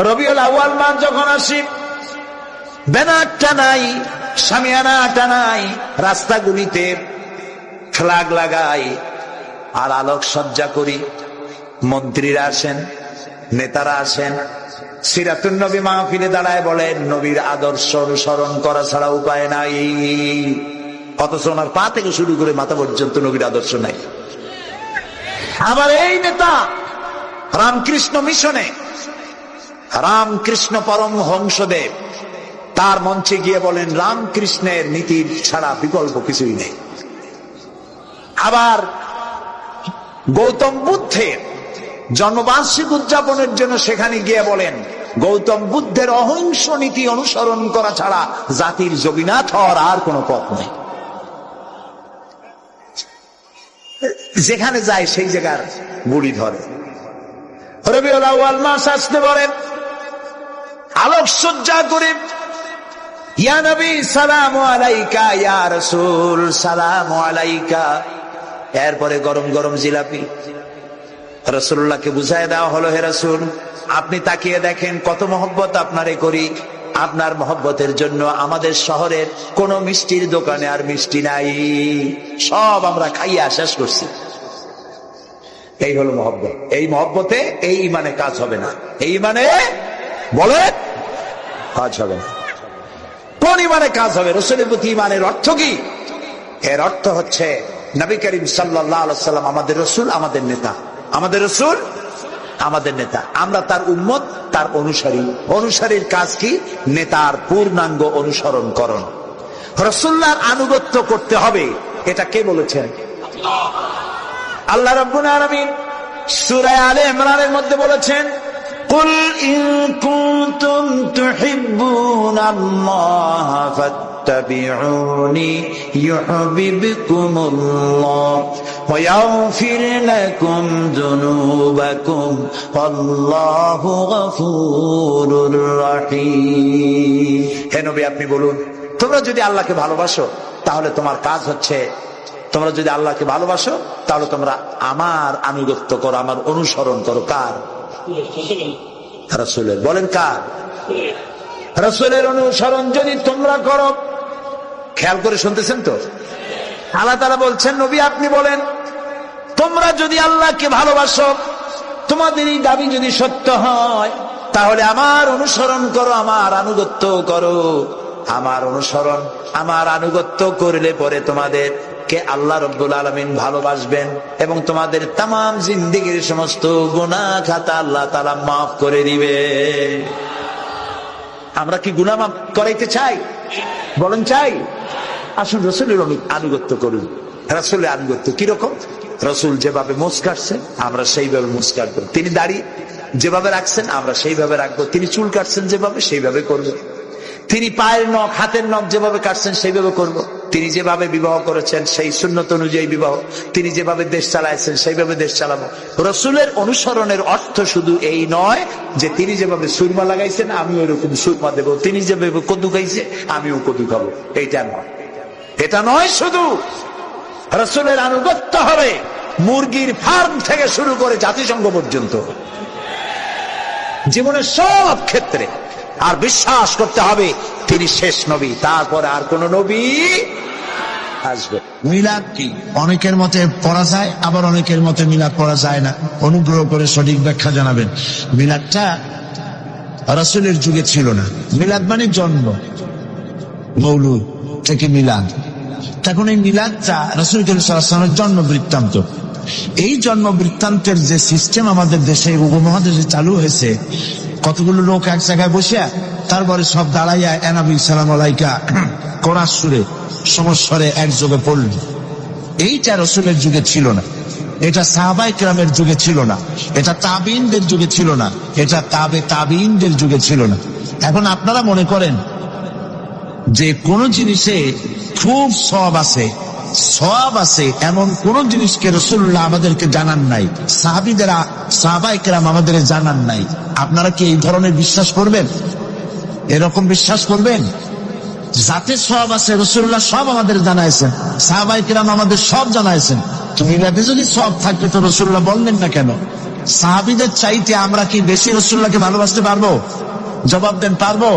রবিউল আউয়াল মাস যখন আসি, banner টানাই, শামিয়ানা টানাই, রাস্তাগুলিতে flag লাগাই আর আলোকসজ্জা করি। মন্ত্রীরা আসেন, নেতারা আসেন, সিরাতুন নবী মাহফিলে দাঁড়ায় বলেন নবীর আদর্শ অনুসরণ করা ছাড়া উপায় নাই। অথচ ওনার পা থেকে শুরু করে মাথা পর্যন্ত নবীর আদর্শ নাই। আবার এই নেতা রামকৃষ্ণ মিশনে, রামকৃষ্ণ পরমহংসদেব তার মঞ্চে গিয়ে বলেন রামকৃষ্ণের নীতি ছাড়া বিকল্প কিছুই নেই। আবার গৌতম বুদ্ধের জন্মবার্ষিকী উদযাপনের জন্য সেখানে গিয়ে বলেন গৌতম বুদ্ধের অহিংস নীতি অনুসরণ করা ছাড়া জাতির যোগীনাথ হওয়ার আর কোন পথ নেই। যেখানে যায় সেই জায়গার বুড়ি ধরে। রবিউল আউয়াল মাস আসতে বলেন, আলোকসজ্জা করে ইয়া নবী সালামু আলাইকা, ইয়া রাসূল সালামু আলাইকা। এরপরে গরম গরম জিলাপি রাসূলুল্লাহকে বুঝায় দেওয়া হলো, হে রাসূল আপনি তাকিয়ে দেখেন কত মহব্বত আপনারে করি। আপনার মহব্বতের জন্য আমাদের শহরের কোন মিষ্টির দোকানে আর মিষ্টি নাই, সব আমরা খাইয়া শেষ করছি। এই হলো মহব্বত। এই মহব্বতে এই ইমানে কাজ হবে না। এই ইমানে বলে কাজ হবে না। কোন ইমানে কাজ হবে? রাসূলের প্রতি ইমানের অর্থ কি? এর অর্থ হচ্ছে নবী করিম সাল্লাল্লাহু আলাইহি ওয়াসাল্লাম আমাদের রাসূল, আমাদের নেতা। আমাদের রাসূল আমাদের নেতা, আমরা তার উম্মত, তার অনুসারী। অনুসারীর কাজ কি? নেতার পূর্ণাঙ্গ অনুসরণ করণ। রাসূলুল্লাহর আনুগত্য করতে হবে। এটা কে বলেছেন? আল্লাহ রাব্বুল আলামিন সূরা আলে ইমরানের মধ্যে বলেছেন, কুল ইন কুনতুম তুহিব্বুনাল্লাহ ফাত্তাবিউনি ইউহিব্বুকুমুল্লাহ ওয়া ইয়াগফির লাকুম যুনুবাকুম আল্লাহু গফুরুর রহিম। হে নবী আপনি বলুন, তোমরা যদি আল্লাহকে ভালোবাসো তাহলে তোমার কাজ হচ্ছে, তোমরা যদি আল্লাহকে ভালোবাসো তাহলে তোমরা আমার আনুগত্য করো, আমার অনুসরণ করো। কার? রাসূলের। বলেন কার? রাসূলের অনুসরণ যদি তোমরা করো, খেয়াল করে শুনতেছেন তো? আল্লাহ তাআলা বলছেন নবী আপনি বলেন তোমরা যদি আল্লাহকে ভালোবাসো, তোমাদের এই দাবি যদি সত্য হয় তাহলে আমার অনুসরণ করো, আমার আনুগত্য করো। আমার অনুসরণ, আমার আনুগত্য করলে পরে তোমাদের কে আল্লাহ রাব্বুল আলামিন ভালোবাসবেন এবং তোমাদের তামাম জিন্দেগীর সমস্ত গুনাহ খাতা আল্লাহ তাআলা মাফ করে দিবে। আমরা কি গুনাহ মাফ করাইতে চাই? বলেন চাই? আসুন রাসূলের আনুগত্য করুন। রাসূলের আনুগত্য কিরকম? রাসূল যেভাবে মুছ কাটছেন আমরা সেইভাবে মুছ কাটবো। তিনি দাড়ি যেভাবে রাখছেন আমরা সেইভাবে রাখবো। তিনি চুল কাটছেন যেভাবে সেইভাবে করবো। তিনি পায়ের নখ, হাতের নখ যেভাবে কাটছেন সেইভাবে করব। তিনি যেভাবে বিবাহ করেছেন সেই সুন্নত অনুযায়ী বিবাহ, তিনি যেভাবে দেশ চালাইছেন সেইভাবে দেশ চালাবো। রাসূলের অনুসরণের অর্থ শুধু এই নয় যে তিনি যেভাবে সুরমা লাগাইছেন আমি ওইরকম সুরমা দেব, তিনি যেভাবে কদু খাইছে আমিও কদু খাবো, এইটা নয়। এটা নয়, শুধু রাসূলের আনুগত্য হবে মুরগির ফার্ম থেকে শুরু করে জাতিসংঘ পর্যন্ত, জীবনের সব ক্ষেত্রে। আর বিশ্বাস করতে হবে তিনি শেষ নবী, তারপরে আর কোন নবী আসবে। মিলাদ কি? অনেকের মতে পড়া যায়, আবার অনেকের মতে মিলাদ পড়া যায় না। অনুগ্রহ করে সঠিক ব্যাখ্যা জানাবেন। মিলাদটা রাসূলের যুগে ছিল না। মিলাদ মানে জন্ম, মৌলুদ থেকে মিলাদ। তখন এই মিলাদটা রাসূল করিম সাল্লাল্লাহু আলাইহি ওয়াসাল্লামের জন্ম বৃত্তান্ত। এই জন্ম বৃত্তান্তের যে সিস্টেম আমাদের দেশে উপমহাদেশে চালু হয়েছে, কতগুলো লোক এক জায়গায় বসিয়া তারপরে সব দাঁড়াইয়া নবী সালাম আলাইকা কোরআন সুরে সমস্বরে একযোগে পড়ল। এইটা রাসূলের যুগে ছিল না, এটা সাহাবায়ে কেরামের যুগে ছিল না, এটা তাবিঈনদের যুগে ছিল না, এটা তাবিঈনদের যুগে ছিল না। এখন আপনারা মনে করেন যে কোন জিনিসে খুব সওয়াব আছে, সওয়াব আছে এমন কোন জিনিসকে রাসূলুল্লাহ আমাদেরকে জানান নাই, সাহাবায়ে কেরাম আমাদের জানান নাই। আপনারা কি এই ধরনের বিশ্বাস করবেন? এরকম বিশ্বাস করবেন? যাতে সওয়াব আছে রাসূলুল্লাহ সব আমাদের জানাইছেন, সাহাবায়ে কেরাম আমাদের সব জানাইছেন। তো মিলাদে যদি সওয়াব থাকলে তো রাসূলুল্লাহ বললেন না কেন? সাহাবীদের চাইতে আমরা কি বেশি রাসূলুল্লাহকে ভালোবাসতে পারবো? জবাব দেন, পারবো?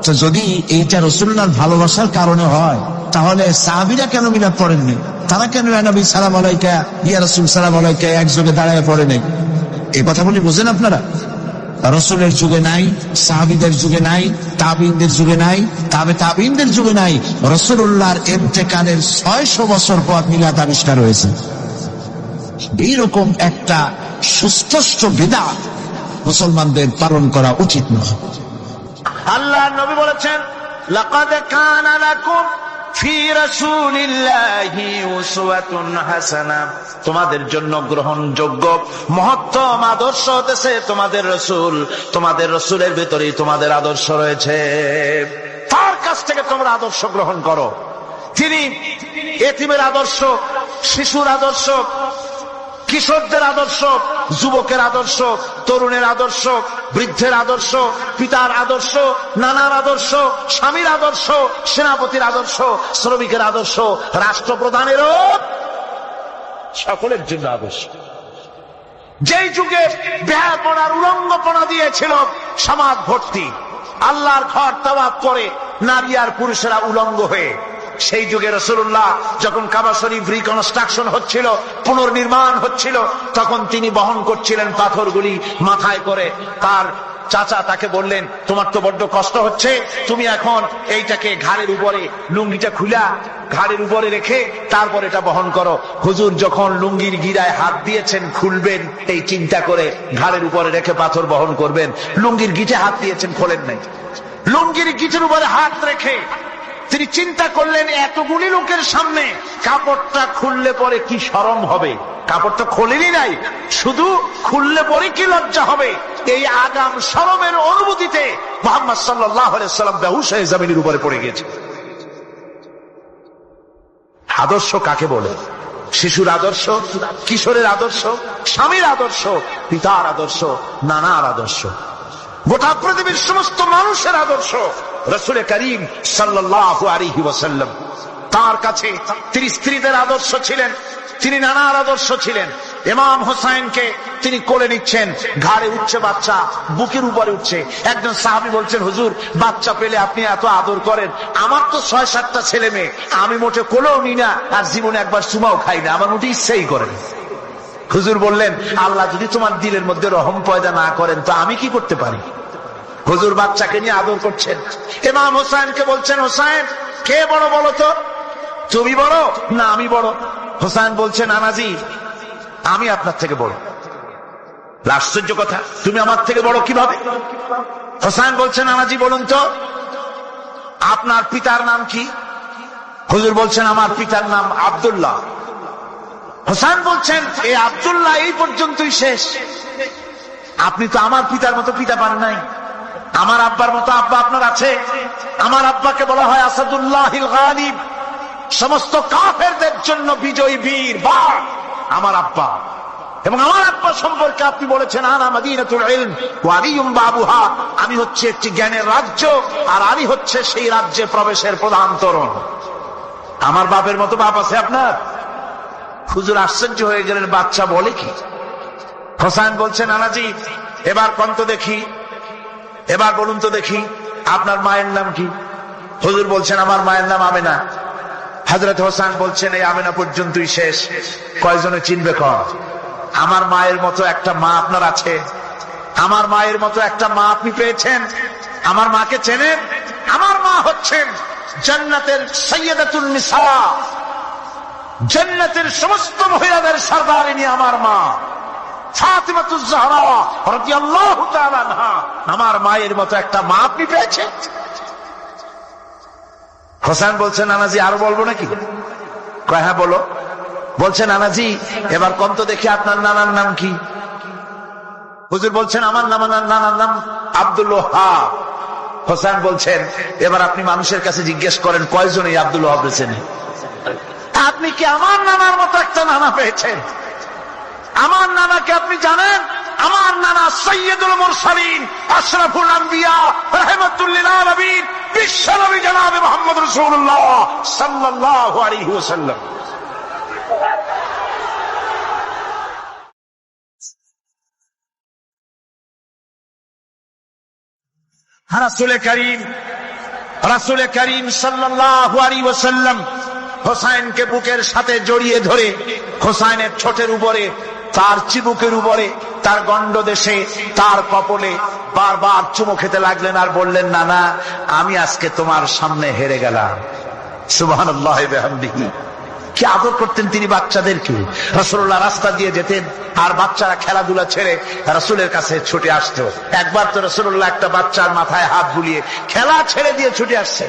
তো যদি এইটা রাসূলুল্লাহর ভালোবাসার কারণে হয়, তাহলে সাহাবীরা কেন মিলাদ পড়েননি? তারা কেন ইয়া নবী সালাম আলাইকা, ইয়া রাসূল সালাম আলাইকা একযোগে দাঁড়ায় পড়ে নেই? এই কথা বলি বুঝেন আপনারা? রাসূলের যুগে নাই, সাহাবীদের যুগে নাই, তাবিঈনদের যুগে নাই, তাবিঈনদের যুগে নাই। রাসূলুল্লাহর ইন্তেকালের 600 বছর পর মিলাদ আবিষ্কার হয়েছে। এইরকম একটা সুস্পষ্ট বিদআত মুসলমানদের পালন করা উচিত নয়। আল্লাহ নবী বলেছেন, লাকাদ কানা লাকুম ফি রাসূলিল্লাহি উসওয়াতুন হাসানাহ, তোমাদের জন্য গ্রহণযোগ্য মহত্তম আদর্শ হতেছে তোমাদের রাসূল। তোমাদের রাসূলের ভিতরেই তোমাদের আদর্শ রয়েছে, তার কাছ থেকে তোমরা আদর্শ গ্রহণ করো। তিনি এতিমের আদর্শ, শিশুর আদর্শ, কিশোরদের আদর্শ, যুবকের আদর্শ, তরুণের আদর্শ, বৃদ্ধের আদর্শ, পিতার আদর্শ, নানার আদর্শ, স্বামীর আদর্শ, সেনাপতির আদর্শ, শ্রমিকের আদর্শ, রাষ্ট্রপ্রধানেরও সকলের জন্য আদর্শ। যেই যুগে বেহায়াপনার উলঙ্গপনা দিয়েছিল সমাজ ভর্তি, আল্লাহর ঘর তাওয়াফ করে নারী আর পুরুষেরা উলঙ্গ হয়ে, সেই যুগে রাসূলুল্লাহ যখন কাবা শরীফ রিকনস্ট্রাকশন হচ্ছিল, পুনর্নির্মাণ হচ্ছিল, তখন তিনি বহন করছিলেন পাথরগুলি মাথায় করে। তার চাচা তাকে বললেন, তোমার তো বড্ড কষ্ট হচ্ছে, তুমি এখন এইটাকে ঘাড়ের উপরে, লুঙ্গিটা খুলা ঘাড়ের উপরে রেখে তারপর এটা বহন করো। হুজুর যখন লুঙ্গির গিরায় হাত দিয়েছেন খুলবেন এই চিন্তা করে, ঘাড়ের উপরে রেখে পাথর বহন করবেন, লুঙ্গির গিটে হাত দিয়েছেন, খোলেন নাই। লুঙ্গির গিটের উপরে হাত রেখে তিনি চিন্তা করলেন, এতগুলি লোকের সামনে কাপড়টা খুললে পরে কি শরম হবে। কাপড়টা খোলেনি নাই, শুধু খুললে পরে কি লজ্জা হবে। এই আগাম শরমের অনুভূতিতে মুহাম্মদ সাল্লাল্লাহু আলাইহি ওয়াসাল্লাম বেহুশ হয়ে জমিনের উপরে পড়ে গেছে। আদর্শ কাকে বলে? শিশুর আদর্শ, কিশোরের আদর্শ, স্বামীর আদর্শ, পিতার আদর্শ, নানার আদর্শ, গোটা পৃথিবীর সমস্ত মানুষের আদর্শ রাসূল করিম সাল্লাল্লাহু আলাইহি ওয়াসাল্লাম। তার কাছে তিনি স্ত্রীদের আদর্শ ছিলেন, তিনি নানার আদর্শ ছিলেন। ইমাম হোসাইনকে তিনি কোলে নিচ্ছেন, ঘাড়ে উঠছে বাচ্চা, বুকের উপরে উঠছে। একজন সাহাবী বলছেন, হুজুর বাচ্চা পেলে আপনি এত আদর করেন, আমার তো 6-7টা ছেলে মেয়ে, আমি মোটে কোলেও নি না, আর জীবনে একবার চুমাও খাই না, আমার মোটে ইচ্ছেই করেন। হুজুর বললেন, আল্লাহ যদি তোমার দিলের মধ্যে রহম পয়দা না করেন তো আমি কি করতে পারি? হুজুর বাচ্চাকে নিয়ে আদর করছেন। ইমাম হোসেনকে বলছেন, হোসেন কে বড় বলো তো, তুমি বড় না আমি বড়? হোসেন বলছেন, নানাজি আমি আপনার থেকে বড়। আশ্চর্য কথা, তুমি আমার থেকে বড় কিভাবে? হোসেন বলছেন, নানাজি বলুন তো আপনার পিতার নাম কি? হুজুর বলছেন, আমার পিতার নাম আব্দুল্লাহ। হোসেন বলছেন, এই আব্দুল্লাহ এই পর্যন্তই শেষ, আপনি তো আমার পিতার মতো পিতা পান নাই, আমার আব্বার মতো আব্বা আপনার আছে। আমার আব্বাকে বলা হয় আসাদুল্লাহিল গালিব, সমস্ত কাফেরদের জন্য বিজয়ী বীর বাঘ আমার আব্বা। এবং আমার আব্বা সম্পর্কে আপনি বলেছেন, আনা মাদিনাতুল ইলম ওয়া আলিয়ুম বাবুহা, আমি হচ্ছে একটি জ্ঞানের রাজ্য আর আলী হচ্ছে সেই রাজ্যে প্রবেশের প্রধান তোরণ। আমার বাপের মতো বাপ আছে আপনার? হুজুর আশ্চর্য হয়ে গেলেন, বাচ্চা বলে কি? হোসেন বলছেন, নানাজি এবার কোন তো দেখি, এবার বলুন তো দেখি আপনার মায়ের নাম কি? হুজুর বলছেন, আমার মায়ের নাম আমেনা। হযরত হোসেন বলছেন, এই আমেনা পর্যন্তই শেষ, কয়জনে চিনবে কর? আমার মায়ের মতো একটা মা আপনার আছে? আমার মায়ের মতো একটা মা আপনি পেয়েছেন? আমার মাকে চেনেন? আমার মা হচ্ছেন জান্নাতের সাইয়্যিদাতুন নিসা, জান্নাতের সমস্ত মহিলাদের সরদারিনী আমার মা ফাতিমাতুজ জাহরা রাদিয়াল্লাহু তাআলা আনহা। আমার মায়ের মতো একটা মা আপনি পেয়েছেন? হোসেন বলছেন, নানাজি আরো বলবো নাকি? কয় হ্যাঁ বলো। বলছেন, নানাজি এবার কোন তো দেখি আপনার নানার নাম কি? হুজুর বলছেন, আমার নানার নাম আব্দুল ওয়াহাব। হোসেন বলছেন, এবার আপনি মানুষের কাছে জিজ্ঞেস করেন কয়জন এই আব্দুল ওয়াহাব চেনে? আপনি কি আমার নানার মতো একটা নানা পেয়েছেন? আমার নানাকে আপনি জানেন? আমার নানা সাইয়্যিদুল মুরসালিন, আশরাফুল আম্বিয়া, রাহমাতুল লিল আলামিন, বিশ্বনবী জনাবে মুহাম্মদ রাসূলুল্লাহ সাল্লাল্লাহু আলাইহি ওয়াসাল্লাম। রাসূলে কারীম সাল্লাল্লাহু আলাইহি ওয়াসাল্লাম হোসাইনকে বুকের সাথে জড়িয়ে ধরে হোসাইনের ঠোঁটের উপরে, তার চিবুকের উপরে, তার গণ্ডদেশে, তার কপলে বারবার চুমো খেতে লাগলেন আর বললেন, না না, আমি আজকে তোমার সামনে হেরে গেলাম। সুবহানাল্লাহ ওয়া বিহামদিহি। কি আদর করতেন তিনি বাচ্চাদেরকে। রাসূলুল্লাহ রাস্তা দিয়ে যেতেন আর বাচ্চারা খেলাধুলা ছেড়ে রাসূলের কাছে ছুটে আসতো। একবার তো রাসূলুল্লাহ একটা বাচ্চার মাথায় হাত বুলিয়ে খেলা ছেড়ে দিয়ে ছুটে আসছে।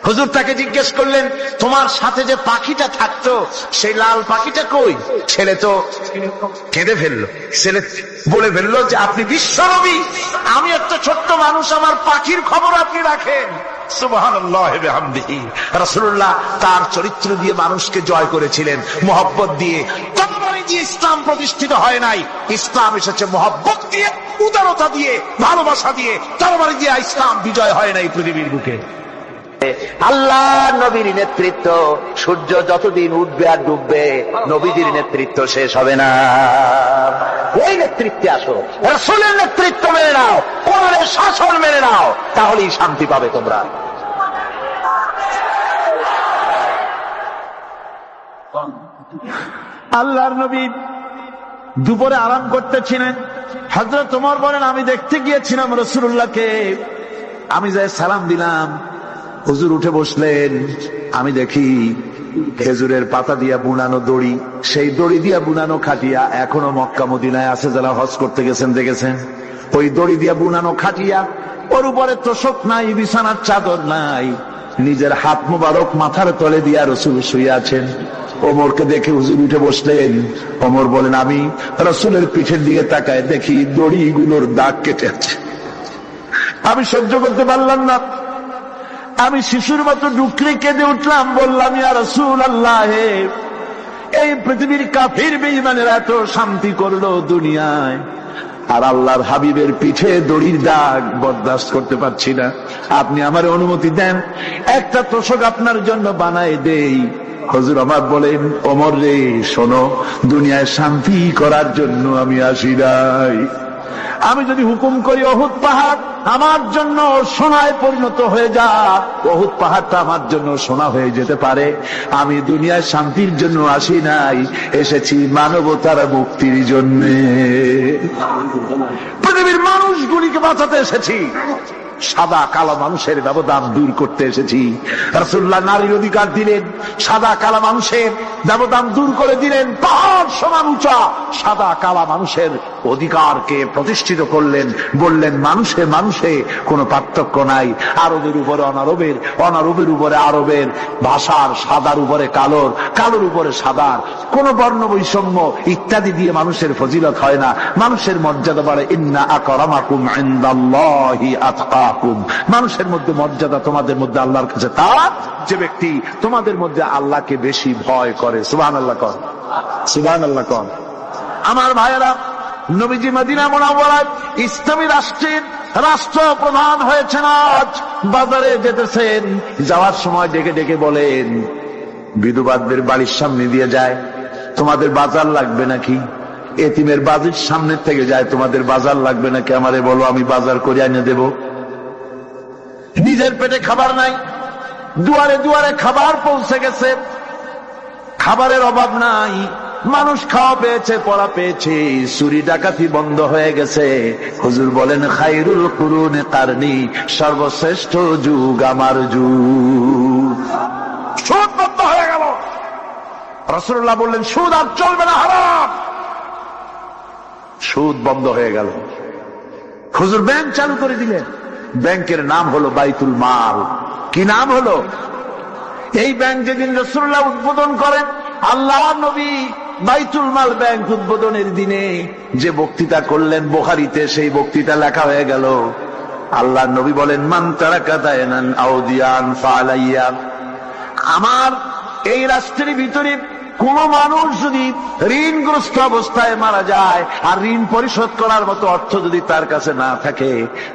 হুজুর তাকে জিজ্ঞেস করলেন, তোমার সাথে যে পাখিটা থাকতো সেই লাল পাখিটা কই? ছেলে তো কেঁদে ফেললো। ছেলে বলে ফেললো যে আপনি বিশ্বনবী, আমি একটা ছোট্ট মানুষ, আমার পাখির খবর আপনি রাখেন। সুবহানাল্লাহ ওয়া বিহামদিহি। রাসূলুল্লাহ তার চরিত্র দিয়ে মানুষকে জয় করেছিলেন, মহব্বত দিয়ে। তরবারি দিয়ে ইসলাম প্রতিষ্ঠিত হয় নাই, ইসলাম এসেছে মহব্বত দিয়ে, উদারতা দিয়ে, ভালোবাসা দিয়ে। তরবারি দিয়ে ইসলাম বিজয় হয় নাই পৃথিবীর বুকে। আল্লাহ নবীর নেতৃত্ব, সূর্য যতদিন উঠবে আর ডুববে, নবীজির নেতৃত্ব শেষ হবে না। ওই নেতৃত্বে আসো, রাসূলের নেতৃত্ব মেনে নাও, কোরআনের শাসন মেনে নাও, তাহলেই শান্তি পাবে তোমরা। আল্লাহর নবী দুপুরে আরাম করতেছিলেন। হযরত ওমর বলেন, আমি দেখতে গিয়েছিলাম রাসূলুল্লাহকে, আমি যাই সালাম দিলাম, হুজুর উঠে বসলেন। আমি দেখি খেজুরের পাতা দিয়া বুনানো দড়ি, সেই দড়ি দিয়া বুনানো খাটিয়া এখনো মক্কা মদিনায় আছে, যারা হজ করতে গেছেন দেখেছেন। ওই দড়ি দিয়া বুনানো খাটিয়া, ওর উপরে তোশক নাই, বিছানার চাদর নাই, নিজের হাত মুবারক মাথার তলে দিয়া রাসূল শুয়ে আছেন। ওমরকে দেখে হুজুর উঠে বসলেন। ওমর বলেন, আমি রাসূলের পিঠের দিকে তাকায় দেখি দড়িগুলোর দাগ কেটে আছে। আমি সহ্য করতে পারলাম না, আমি শিশুর মতো ডুকরে কেঁদে উঠলাম, বললাম, ইয়া রাসূলুল্লাহ, এই পৃথিবীর কাফির বেঈমানেরা এত শান্তি করলো দুনিয়ায়, আর আল্লাহর হাবিবের পিঠে দড়ির দাগ বরদাস্ত করতে পারছি না। আপনি আমার অনুমতি দেন, একটা তোশক আপনার জন্য বানায় দেই। হুজুর আমার বলেন, ওমর রে শোনো, দুনিয়ায় শান্তি করার জন্য আমি আসি নাই। আমি যদি হুকুম করি উহুদ পাহাড় আমার জন্য সোনায় পরিণত হয়ে যা, উহুদ পাহাড়টা আমার জন্য সোনা হয়ে যেতে পারে। আমি দুনিয়ায় শান্তির জন্য আসি নাই, এসেছি মানবতার মুক্তির জন্য। পৃথিবীর মানুষগুলিকে বাঁচাতে এসেছি, সাদা কালো মানুষের ব্যবধান দূর করতে এসেছি। রাসূলুল্লাহ নারীর অধিকার দিলেন, সাদা কালো মানুষের ব্যবধান দূর করে দিলেন। পাহাড় সমান উঁচা সাদা কালো মানুষের অধিকারকে প্রতিষ্ঠিত করলেন, বললেন মানুষে মানুষে কোনো পার্থক্য নাই। আরবের উপরে অনারবের, অনারবের উপরে আরবের, ভাষার সাদার উপরে কালোর, কালোর উপরে সাদার, কোন বর্ণ বৈষম্য ইত্যাদি দিয়ে মানুষের ফজিলত হয় না। মানুষের মর্যাদা বাড়ে। ইন্না আকরামাকুম ইনদাল্লাহি আতকাকুম। মানুষের মধ্যে মর্যাদা তোমাদের মধ্যে আল্লাহর কাছে তার, যে ব্যক্তি তোমাদের মধ্যে আল্লাহকে বেশি ভয় করে। সুবহানাল্লাহ কর, সুবহানাল্লাহ কর। আমার ভাইয়েরা, নবীজি মদিনা মুনাওয়ারায় ইসলামী রাষ্ট্রের রাষ্ট্রপ্রধান হয়েছেন। আজ বাজারে যেতেছেন, যাওয়ার সময় ডেকে ডেকে বলেন, বিধবাদের বাড়ির সামনে দিয়ে যায়, তোমাদের বাজার লাগবে নাকি? এতিমের বাড়ির সামনে থেকে যায়, তোমাদের বাজার লাগবে নাকি? আমারে বলো, আমি বাজার করে এনে দেব। নিজের পেটে খাবার নাই, দুয়ারে দুয়ারে খাবার পৌঁছে গেছে, খাবারের অভাব নাই, মানুষ খাওয়া পেয়েছে, পড়া পেয়েছে, চুরি ডাকাতি বন্ধ হয়ে গেছে। হুজুর বলেন, খায়রুল কুরুনে কারনি, সর্বশ্রেষ্ঠ যুগ আমার যুগ। সুদ বন্ধ হয়ে গেল। রাসূলুল্লাহ বললেন, সুদ আর চলবে না, হারাম। সুদ বন্ধ হয়ে গেল। হুজুর ব্যাংক চালু করে দিলেন। ব্যাংকের নাম হলো বাইতুল মাল। কি নাম হলো? এই ব্যাংক যেদিন রাসূলুল্লাহ উদ্বোধন করেন, আল্লাহ নবী বাইতুল মাল ব্যাংক উদ্বোধনের দিনে যে বক্তৃতা করলেন, বুখারীতে সেই বক্তৃতা লেখা হয়ে গেল। আল্লাহ নবী বলেন, মান তারাকা দায়নান আও দিয়ান ফালাইয়া। আমার এই রাষ্ট্রের ভিতরে কোন মানুষ যদি ঋণগ্রস্ত অবস্থায় মারা যায় আর ঋণ পরিশোধ করার মতো অর্থ যদি তার কাছে না থাকে,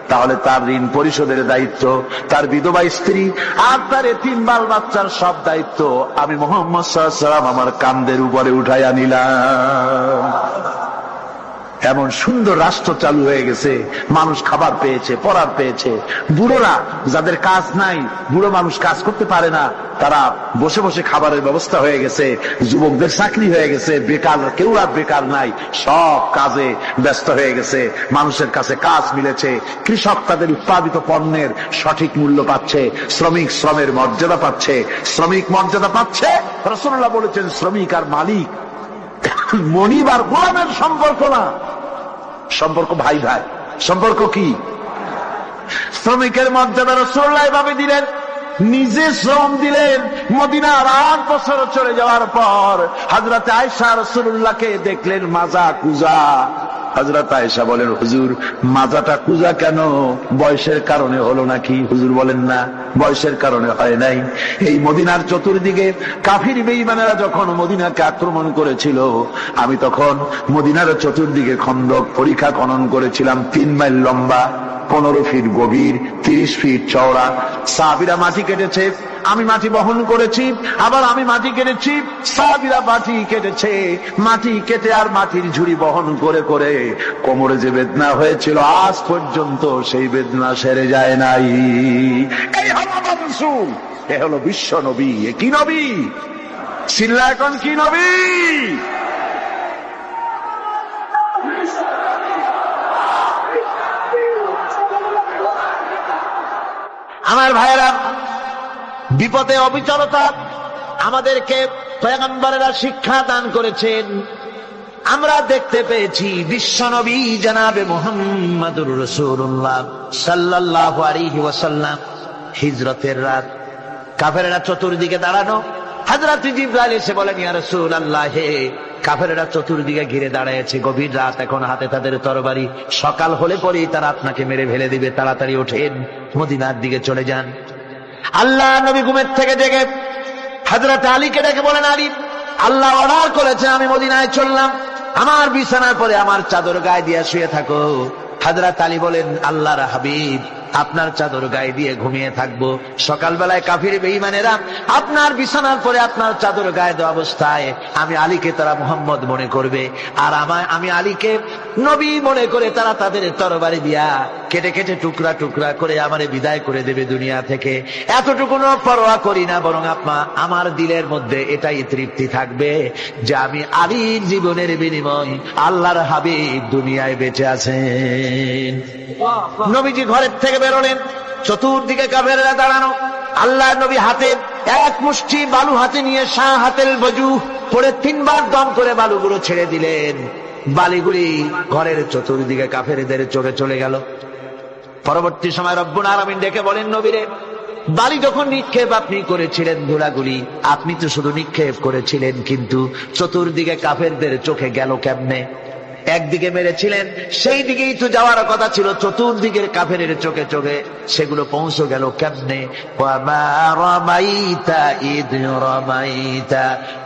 তাহলে তার ঋণ পরিশোধের দায়িত্ব তার বিধবা স্ত্রী আর তার এতিম বাল বাচ্চার সব দায়িত্ব আমি মুহাম্মদ সাল্লাল্লাহু আলাইহি ওয়াসাল্লাম আমার কাঁধের উপরে উঠাইয়া নিলাম। এমন সুন্দর রাষ্ট্র চালু হয়ে গেছে, মানুষ খাবার পেয়েছে, পড়ার পেয়েছে। বুড়োরা যাদের কাজ নাই, বুড়ো মানুষ কাজ করতে পারে না, তারা বসে বসে খাবারের ব্যবস্থা হয়ে গেছে। যুবকদের চাকরি হয়ে গেছে, বেকার কেউ আর বেকার নাই, সব কাজে ব্যস্ত হয়ে গেছে, মানুষের কাছে কাজ মিলেছে। কৃষক তাদের উৎপাদিত পণ্যের সঠিক মূল্য পাচ্ছে, শ্রমিক শ্রমের মর্যাদা পাচ্ছে, শ্রমিক মর্যাদা পাচ্ছে। রাসূলুল্লাহ বলেছেন শ্রমিক আর মালিক মনিব আর গোলামের সম্পর্ক না, সম্পর্ক ভাই ভাই। সম্পর্ক কি? শ্রমিকের মর্যাদা রাসূলুল্লাহ এভাবে দিলেন, নিজে শ্রম দিলেন। মদিনার 8 বছর চলে যাওয়ার পর হযরত আয়েশা রাসূলুল্লাহকে দেখলেন মাজা কুজা। হযরত আয়েশা বলেন, হুজুর মাজাটা কুজা কেন? বয়সের কারণে হলো নাকি? হুজুর বলেন, না, বয়সের কারণে হয় নাই। এই মদিনার চতুর্দিকে কাফির বেঈমানেরা যখন মদিনাকে আক্রমণ করেছিল, আমি তখন মদিনার চতুর্দিকে খন্দক পরিখা খনন করেছিলাম, 3 মাইল লম্বা, 15 ফিট গভীর, 30 ফিট চওড়া। সাহাবীরা মাটি কেটেছে, আমি মাটি বহন করেছি, আবার আমি মাটি কেটেছি, সাহাবীরা মাটি কেটেছে। মাটি কেটে আর মাটির ঝুড়ি বহন করে করে কোমরে যে বেদনা হয়েছিল, আজ পর্যন্ত সেই বেদনা সেরে যায় নাই। এই হলো আমার রাসূল, এ হলো বিশ্ব নবী। এ কি নবী? চিল্লা এখন কি নবী? আমার ভাইয়েরা, বিপদে অবিচলতা আমাদেরকে পয়গম্বরেরা শিক্ষা দান করেছেন। আমরা দেখতে পেয়েছি বিশ্বনবী জনাবে মুহাম্মদুর রাসূলুল্লাহ সাল্লাল্লাহু আলাইহি ওয়াসাল্লাম হিজরতের রাত, কাফেররা চতুর্দিকে দাঁড়ানো। হযরত জিবরাইল এসে বলেন, ইয়া রাসূলুল্লাহ, হে কাফেররা চতুর্দিকে ঘিরে দাঁড়িয়েছে, গভীর রাত, এখন হাতে তাদের তরবারি, সকাল হলে পরেই তারা আপনাকে মেরে ফেলে দিবে, তাড়াতাড়ি ওঠেন, মদিনার দিকে চলে যান। আল্লাহ নবী ঘুমের থেকে জেগে হযরত আলীকে ডেকে বলেন, আলী, আল্লাহ অর্ডার করেছে, আমি মদিনায় চললাম, আমার বিছানার পরে আমার চাদর গায়ে দিয়ে শুয়ে থাকো। হযরত আলী বলেন, আল্লাহর হাবিব, আপনার চাদর গায়ে দিয়ে ঘুমিয়ে থাকবো, সকালবেলায় কাফির বেঈমানেরা আপনার বিছানার পরে আপনার চাদর গায়ে দেওয়া অবস্থায় আমি আলীকে তারা মুহাম্মদ মনে করবে, আর আমি আলীকে নবী মনে করে তারা তাদের তরবারি দিয়া কেটে কেটে টুকরা টুকরা করে আমারে বিদায় করে দেবে দুনিয়া থেকে। এতটুকুনো পরোয়া করি না, বরং আমার দিলের মধ্যে এটাই তৃপ্তি থাকবে যে আমি আলীর জীবনের বিনিময় আল্লাহর হাবিব দুনিয়ায় বেঁচে আছেন। নবীজি ঘরের থেকে বেরোলেন, চতুর্দিকে কাফেররা দাঁড়ানো। আল্লাহ নবী হাতে এক মুষ্টি বালু হাতে নিয়ে শাহ হাতেল বজু পড়ে 3 বার দম করে বালুগুলো ছেড়ে দিলেন। বালিগুলি ঘরের চতুর্দিকে কাফেরদের চোখে চলে গেল। পরবর্তী সময় রব্বুল আলামিন ডেকে বলেন, নবীরে, বালি যখন নিক্ষেপ আপনি করেছিলেন, ধুলাগুলি আপনি তো শুধু নিক্ষেপ করেছিলেন, কিন্তু চতুর্দিকে কাফেরদের চোখে গেল কেমনে? একদিকে মেরেছিলেন, সেই দিকেই তো যাওয়ার কথা ছিল, চতুর্দিকের কাফেরের চোখে চোখে সেগুলো পৌঁছে গেল কেমনে? ওয়ামা রামাইতা ইদ রামাইতা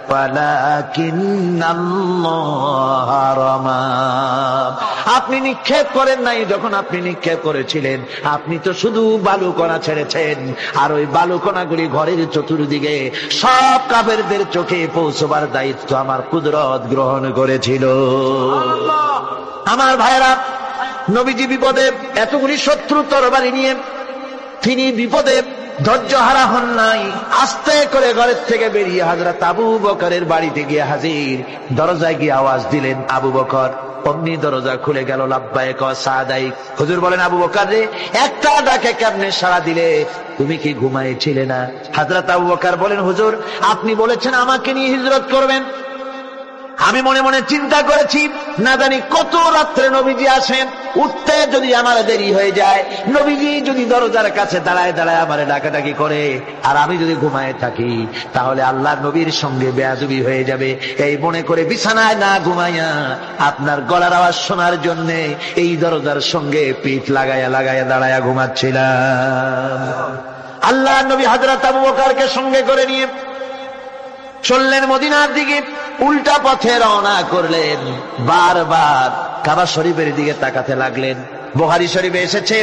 ওয়ালাকিন্নাল্লাহ রামা। আপনি নিক্ষেপ করেন নাই, যখন আপনি নিক্ষেপ করেছিলেন আপনি তো শুধু বালুকণা ছেড়েছেন, আর ওই বালুকণাগুলি ঘরের চতুর্দিকে সব কাফেরদের চোখে পৌঁছবার দায়িত্ব আমার কুদরত গ্রহণ করেছিল। আমার ভাইরা, নবীজি বিপদে, এতগুলি শত্রু তরবারি নিয়ে তিনি বিপদে ধৈর্য হারা হন নাই, আস্তে করে ঘরের থেকে বেরিয়ে হযরত আবু বকরের বাড়িতে গিয়ে হাজির। দরজায় গিয়ে আওয়াজ দিলেন, আবু বকর। অমনি দরজা খুলে গেল, লাব্বাইক ওয়া সাদাইক। হুজুর বলেন, আবু বকর রে, একটা ডাকে কেমনে সাড়া দিলে? তুমি কি ঘুমাইছিলে না? হযরত আবু বকর বলেন, হুজুর আপনি বলেছেন আমাকে নিয়ে হিজরত করবেন, আমি মনে মনে চিন্তা করেছি, না জানি কত রাত্রে নবীজি আসেন, উঠতে যদি আমার দেরি হয়ে যায়, নবীজি যদি দরজার কাছে দাঁড়ায় দাঁড়ায় আমার ডাকাডাকি করে, আর আমি যদি ঘুমায় থাকি, তাহলে আল্লাহ নবীর সঙ্গে বেয়াদবি হয়ে যাবে। এই মনে করে বিছানায় না ঘুমাইয়া আপনার গলার আওয়াজ শোনার জন্য এই দরজার সঙ্গে পিঠ লাগাইয়া লাগাইয়া দাঁড়াইয়া ঘুমাচ্ছিলাম। আল্লাহ নবী হযরত আবু বকরকে সঙ্গে করে নিয়ে চললেন মদিনার দিকে, উল্টা পথে রওনা করলেন। বারবার কাবা শরীফের দিকে তাকাতে লাগলেন। বুখারী শরীফে এসেছে,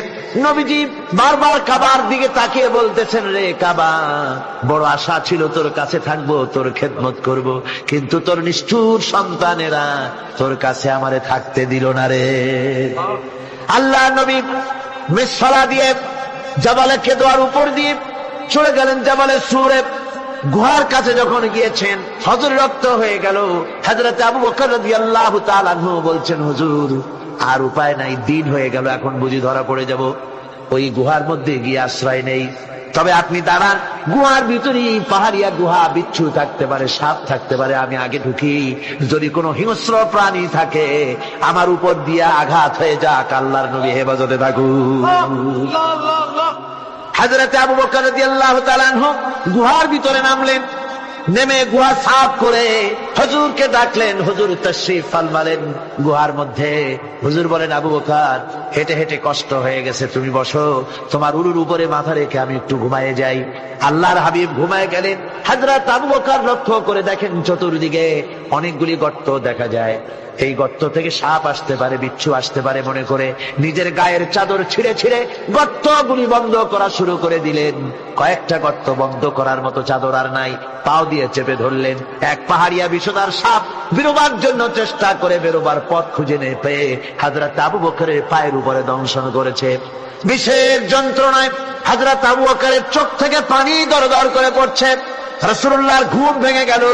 নবীজি বারবার কাবার দিকে তাকিয়ে বলতেছেন, রে কাবা, বড় আশা ছিল তোর কাছে থাকবো, তোর খেদমত করব, কিন্তু তোর নিষ্ঠুর সন্তানেরা তোর কাছে আমারে থাকতে দিল না রে। আল্লাহ নবী মিসফালা দিয়ে জাবালে কেদোয়ার উপর দিয়ে চলে গেলেন জাবালে সুরে। গুহার কাছে যখন গিয়েছেন, হযরত রক্ত হয়ে গেল। হযরত আবু বকর রাদিয়াল্লাহু তাআলা আনহু বলছেন, হুজুর আর উপায় নাই, দিন হয়ে গেল, এখন বুঝি ধরা পড়ে যাব, ওই গুহার মধ্যে গিয়ে আশ্রয় নেই। তবে আপনি দাঁড়ান, গুহার ভিতরে পাহাড়িয়া গুহা, বিচ্ছু থাকতে পারে, সাপ থাকতে পারে, আমি আগে ঢুকি, যদি কোনো হিংস্র প্রাণী থাকে আমার উপর দিয়া আঘাত হয়ে যাক, আল্লাহর নবী হেফাজতে থাকুন। হযরত আবু বকর রাদিয়াল্লাহু তাআলা আনহু গুহার ভিতরে নামলেন, নেমে গুহা সাফ করে হুজুরকে ডাকলেন। হুজুর তাশরীফ ফরমালেন গুহার মধ্যে। হুজুর বলেন, আবু বকর, হেঁটে হেঁটে কষ্ট হয়ে গেছে, তুমি বসো, তোমার উরুর উপরে মাথা রেখে আমি একটু ঘুমায়ে যাই। আল্লাহর হাবিব ঘুমায়ে গেলেন। হযরত আবু বকর লক্ষ্য করে দেখেন চতুর্দিকে অনেকগুলি গর্ত দেখা যায়। এই গর্ত থেকে সাপ আসতে পারে, বিচ্ছু আসতে পারে মনে করে নিজের গায়ের চাদর ছিঁড়ে ছিঁড়ে গর্তগুলি বন্ধ করা শুরু করে দিলেন। কয়েকটা গর্ত বন্ধ করার মতো চাদর আর নাই, পাও দিয়ে চেপে ধরলেন। এক পাহাড়িয়া বিষধর সাপ বেরোবার জন্য চেষ্টা করে বেরোবার পথ খুঁজে না পেয়ে হযরত আবু বকরের পায়ের উপরে দংশন করেছে। বিশেষ যন্ত্রণায় হযরত আবু বকরের চোখ থেকে পানি দরদর করে পড়ছে। রাসূলুল্লাহর ঘুম ভেঙে গেল।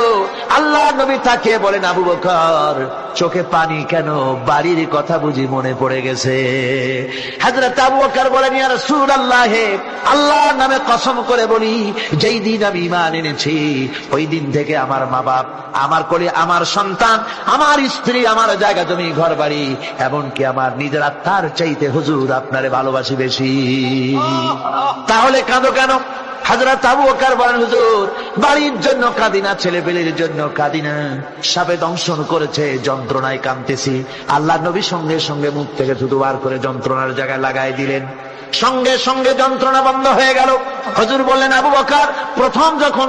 আল্লাহর নবী তাকিয়ে বলেন, আবু বকর, চোখে পানি কেন? বাড়ির কথা বুঝি মনে পড়ে গেছে? হযরত আবু বকর বলেন, ইয়া রাসূলুল্লাহ, আল্লাহর নামে কসম করে বলি, যেই দিন আমি ঈমান এনেছি ওই দিন থেকে আমার মা বাপ, আমার কোলে আমার সন্তান, আমার স্ত্রী, আমার জায়গা জমি ঘর বাড়ি, এমনকি আমার নিজের আত্মার চাইতে হুজুর আপনারে ভালোবাসি বেশি। তাহলে কাঁদো কেন? হযরত আবু বকর বলেন, হুজুর, বাড়ির জন্য কাঁদি না, ছেলে পেলের জন্য কাঁদি না, সাপে দংশন করেছে, যন্ত্রণায় কাঁদতেছি। আল্লাহ নবী সঙ্গে সঙ্গে মুখ থেকে থুতু বার করে যন্ত্রণার জায়গায় লাগাই দিলেন। সঙ্গে সঙ্গে যন্ত্রণা বন্ধ হয়ে গেল। হুজুর বললেন, আবু বকর, প্রথম যখন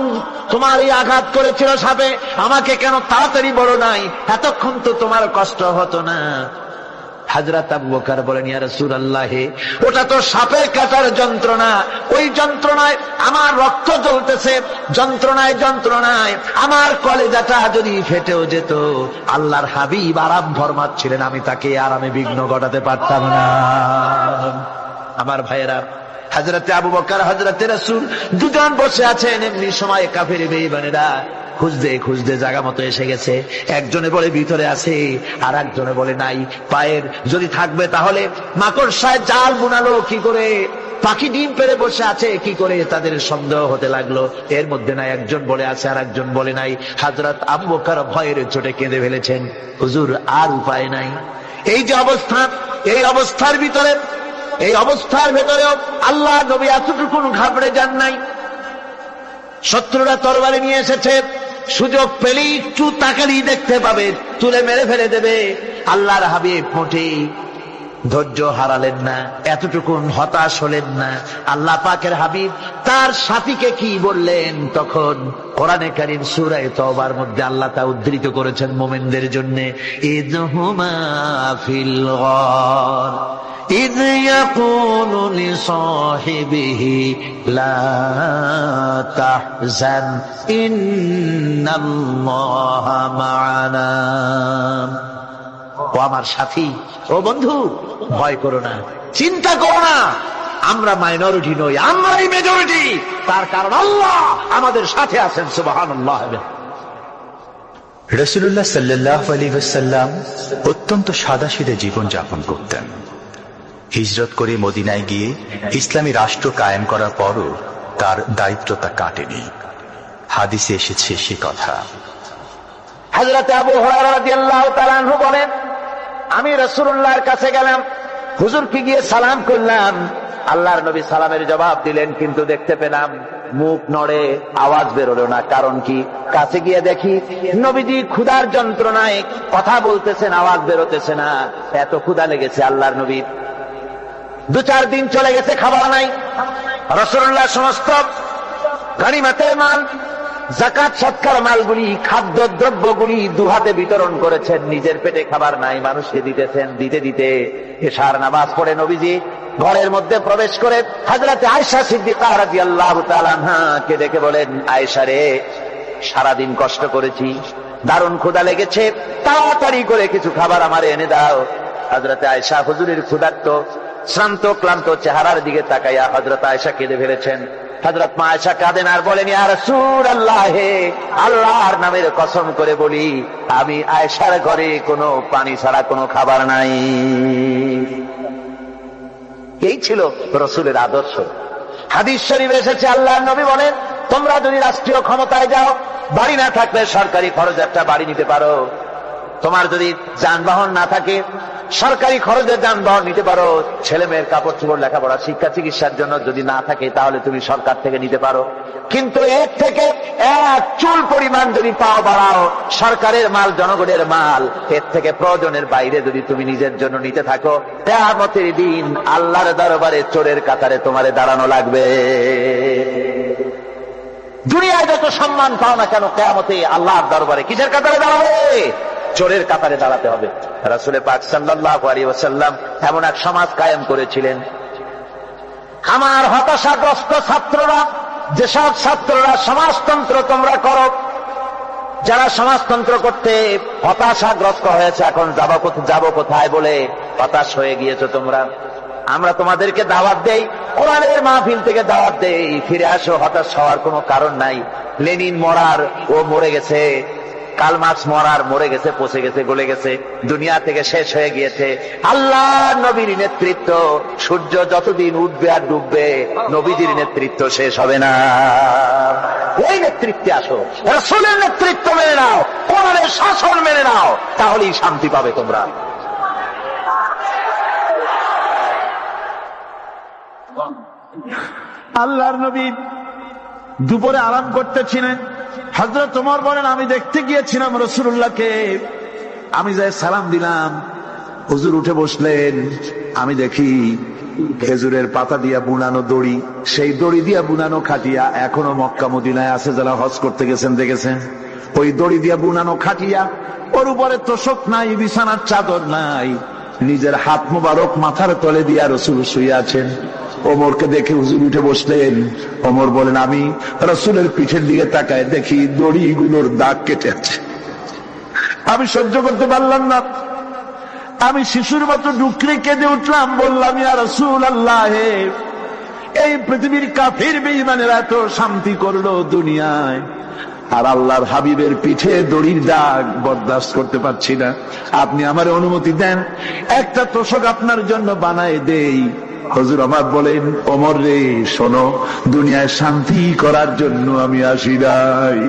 তোমার এই আঘাত করেছিল সাপে, আমাকে কেন তাড়াতাড়ি বলো নাই? এতক্ষণ তো তোমার কষ্ট হতো না। হযরত আবু বকর বলেন, ইয়া রাসূলুল্লাহ, ওটা তো সাপের কাটার যন্ত্রণা, ওই যন্ত্রণায় আমার রক্ত জ্বলতেছে, যন্ত্রণায় যন্ত্রণায় আমার কলেজাটা যদি ফেটেও যেত। আল্লাহর হাবিব আরাম ফরমাচ্ছিলেন, আমি তাকে আরামে বিঘ্ন ঘটাতে পারতাম না। আমার ভাইয়েরা, হযরতে আবু বকর, হযরতে রাসূল দুজন বসে আছেন। এমনি সময় কাফের বেঈমানেরা খুঁজতে খুঁজতে জায়গা মতো এসে গেছে। একজনে বলে ভিতরে আছে, আর একজনে বলে নাই। পায়ের যদি থাকবে তাহলে মাকড়সায় জাল বুনালো কি করে, পাখি ডিম পেড়ে বসে আছে কি করে, তাদের সন্দেহ হতে লাগলো। এর মধ্যে নাই একজন বলে আছে, আর একজন বলে নাই। হযরত আবু বকর ভয়ের চোটে কেঁদে ফেলেছেন, হুজুর আর উপায় নাই। এই যে অবস্থা, এই অবস্থার ভিতরে, এই অবস্থার ভেতরেও আল্লাহ নবী এতটুকু ঘাবড়ে যান নাই। শত্রুরা তরবারি নিয়ে এসেছে, সুযোগ পেলেই একটু তাকালেই দেখতে পাবে, তুলে মেরে ফেলে দেবে। আল্লাহর হাবিব মোটেই ধৈর্য হারালেন না, এতটুকু হতাশ হলেন না। আল্লাহ পাকের হাবিব তার সাথীকে কি বললেন? তখন কোরআনে কারীম সূরা তওবার মধ্যে আল্লাহ তা উদ্ধৃত করেছেন মুমিনদের জন্য, ইযহুমা ফিল গার إذ يقول لصاحبه لا تحزن إن الله معنا। ও আমার সাথী, ও বন্ধু, ভয় করো না, চিন্তা করো না, আমরা মাইনরিটি নই, আমরাই মেজরিটি। তার কারণ আল্লাহ আমাদের সাথে আছেন। সুবহানাল্লাহ। রাসূলুল্লাহ সাল্লাল্লাহু আলাইহি ওয়াসাল্লাম অত্যন্ত সাদাসিধে জীবন যাপন করতেন। হিজরত করে মদিনায় গিয়ে ইসলামী রাষ্ট্র কায়েম করার পরও তার দায়িত্বটা কাটেনি। হাদিসে এসেছে সে কথা। হযরত আবু হুরায়রা রাদিয়াল্লাহু তাআলা আনহু বলেন, আমি রাসূলুল্লাহর কাছে গেলাম, হুজুরকে গিয়ে সালাম করলাম। আল্লাহর নবী সালামের জবাব দিলেন, কিন্তু দেখতে পেলাম মুখ নড়ে, আওয়াজ বেরোলো না। কারণ কি? কাছে গিয়ে দেখি নবীজি ক্ষুধার যন্ত্রণায় কথা বলতেছেন, আওয়াজ বেরোতেছে না। এত ক্ষুধা লেগেছে আল্লাহর নবীর। 2-4 দিন চলে গেছে, খাবার নাই। রাসূলুল্লাহ সমস্ত গনিমতের মাল, যাকাত সৎকার মালগুলি, খাদ্য দ্রব্যগুলি দুহাতে বিতরণ করেছেন। নিজের পেটে খাবার নাই, মানুষকে দিতেছেন। দিতে দিতে এশার নামাজ পড়ে নবীজি ঘরের মধ্যে প্রবেশ করে হযরত আয়েশা সিদ্দিকা রাদিয়াল্লাহু তাআলা আনহাকে ডেকে বলেন, আয়েশা রে, সারাদিন কষ্ট করেছি, দারুণ ক্ষুধা লেগেছে, তাড়াতাড়ি করে কিছু খাবার আমারে এনে দাও। হযরত আয়েশা হুজুরের ক্ষুধার্ত শ্রান্ত ক্লান্ত চেহারার দিকে তাকাইয়া হযরত আয়েশা কেঁদে ফেলেছেন। হযরত মা আয়েশা কাঁদেন আর বলেন, ইয়া রাসূলুল্লাহ, হে আল্লাহর নামের কসম করে বলি, আমি আয়েশার ঘরে কোনো পানি ছাড়া কোনো খাবার নাই। এই ছিল রাসূলের আদর্শ। হাদিস শরীফে এসেছে, আল্লাহর নবী বলেন, তোমরা যদি রাষ্ট্রীয় ক্ষমতায় যাও, বাড়ি না থাকলে সরকারি খরচ একটা বাড়ি নিতে পারো। তোমার যদি যানবাহন না থাকে, সরকারি খরচের যানবাহন নিতে পারো। ছেলে মেয়ের কাপড় চোপড়, লেখাপড়া, শিক্ষা চিকিৎসার জন্য যদি না থাকে, তাহলে তুমি সরকার থেকে নিতে পারো। কিন্তু এর থেকে এক চুল পরিমাণ যদি পাও বাড়াও, সরকারের মাল জনগণের মাল, এর থেকে প্রয়োজনের বাইরে যদি তুমি নিজের জন্য নিতে থাকো, কিয়ামতের দিন আল্লাহর দরবারে চোরের কাতারে তোমারে দাঁড়ানো লাগবে। দুনিয়ায় যত সম্মান পাও না কেন, কিয়ামতে আল্লাহর দরবারে কিসের কাতারে দাঁড়াবে? চোরের কাতারে দাঁড়াতে হবে। রাসূল পাক সাল্লাল্লাহু আলাইহি ওয়াসাল্লাম এমন এক সমাজ কায়েম করেছিলেন। আমার হতাশাগ্রস্ত ছাত্ররা, যেসব ছাত্ররা সমাজতন্ত্র তোমরা করো, যারা সমাজতন্ত্র করতে হতাশাগ্রস্ত হয়েছে, এখন যাব কোথায় বলে হতাশ হয়ে গিয়েছো তোমরা, আমরা তোমাদেরকে দাওয়াত দেই, কোরআনের মাহফিল থেকে দাওয়াত দেই, ফিরে আসো। হতাশ হওয়ার কোনো কারণ নাই। লেনিন মরার, ও মরে গেছে। কাল মার্কস মরার, মরে গেছে, পচে গেছে, গলে গেছে, দুনিয়া থেকে শেষ হয়ে গিয়েছে। আল্লাহ নবীর নেতৃত্ব, সূর্য যতদিন উঠবে আর ডুববে, নবীজির নেতৃত্ব শেষ হবে না। ওই নেতৃত্বে আসো, রাসূলের নেতৃত্ব মেনে নাও, কোরআনের শাসন মেনে নাও, তাহলেই শান্তি পাবে তোমরা। আল্লাহর নবী দুপুরে আরাম করতেছিলেন। হযরত ওমর বলেন, আমি দেখতে গিয়েছিলাম রাসূলুল্লাহকে, আমি যাই সালাম দিলাম, হুজুর উঠে বসলেন। আমি দেখি খেজুরের পাতা দিয়া বুনানো দড়ি, সেই দড়ি দিয়া বুনানো খাটিয়া এখনো মক্কা মদিনায় আছে, যারা হজ করতে গেছেন দেখেছেন। ওই দড়ি দিয়া বুনানো খাটিয়া, ওর উপরে তোশক নাই, বিছানার চাদর নাই, নিজের হাত মোবারক মাথার তলে দিয়া রাসূল শুয়ে আছেন। ওমরকে দেখে হুজুর উঠে বসলেন। ওমর বলেন, আমি রাসূলের পিঠের দিকে তাকায় দেখি দড়িগুলোর দাগ কেটে আছে। আমি সহ্য করতে পারলাম না, আমি শিশুর মতো ডুকরে কেঁদে উঠলাম, বললাম, ইয়া রাসূলুল্লাহ, এই পৃথিবীর কাফির বেঈমানেরা এত শান্তি করলো দুনিয়ায়, আর আল্লাহর হাবিবের পিঠে দড়ির দাগ বরদাস্ত করতে পারছি না। আপনি আমার অনুমতি দেন, একটা তোশক আপনার জন্য বানায় দেই। হুজুর আমার বলেন, ওমর রে, শোনো, দুনিয়ায় শান্তি করার জন্য আমি আসি নাই।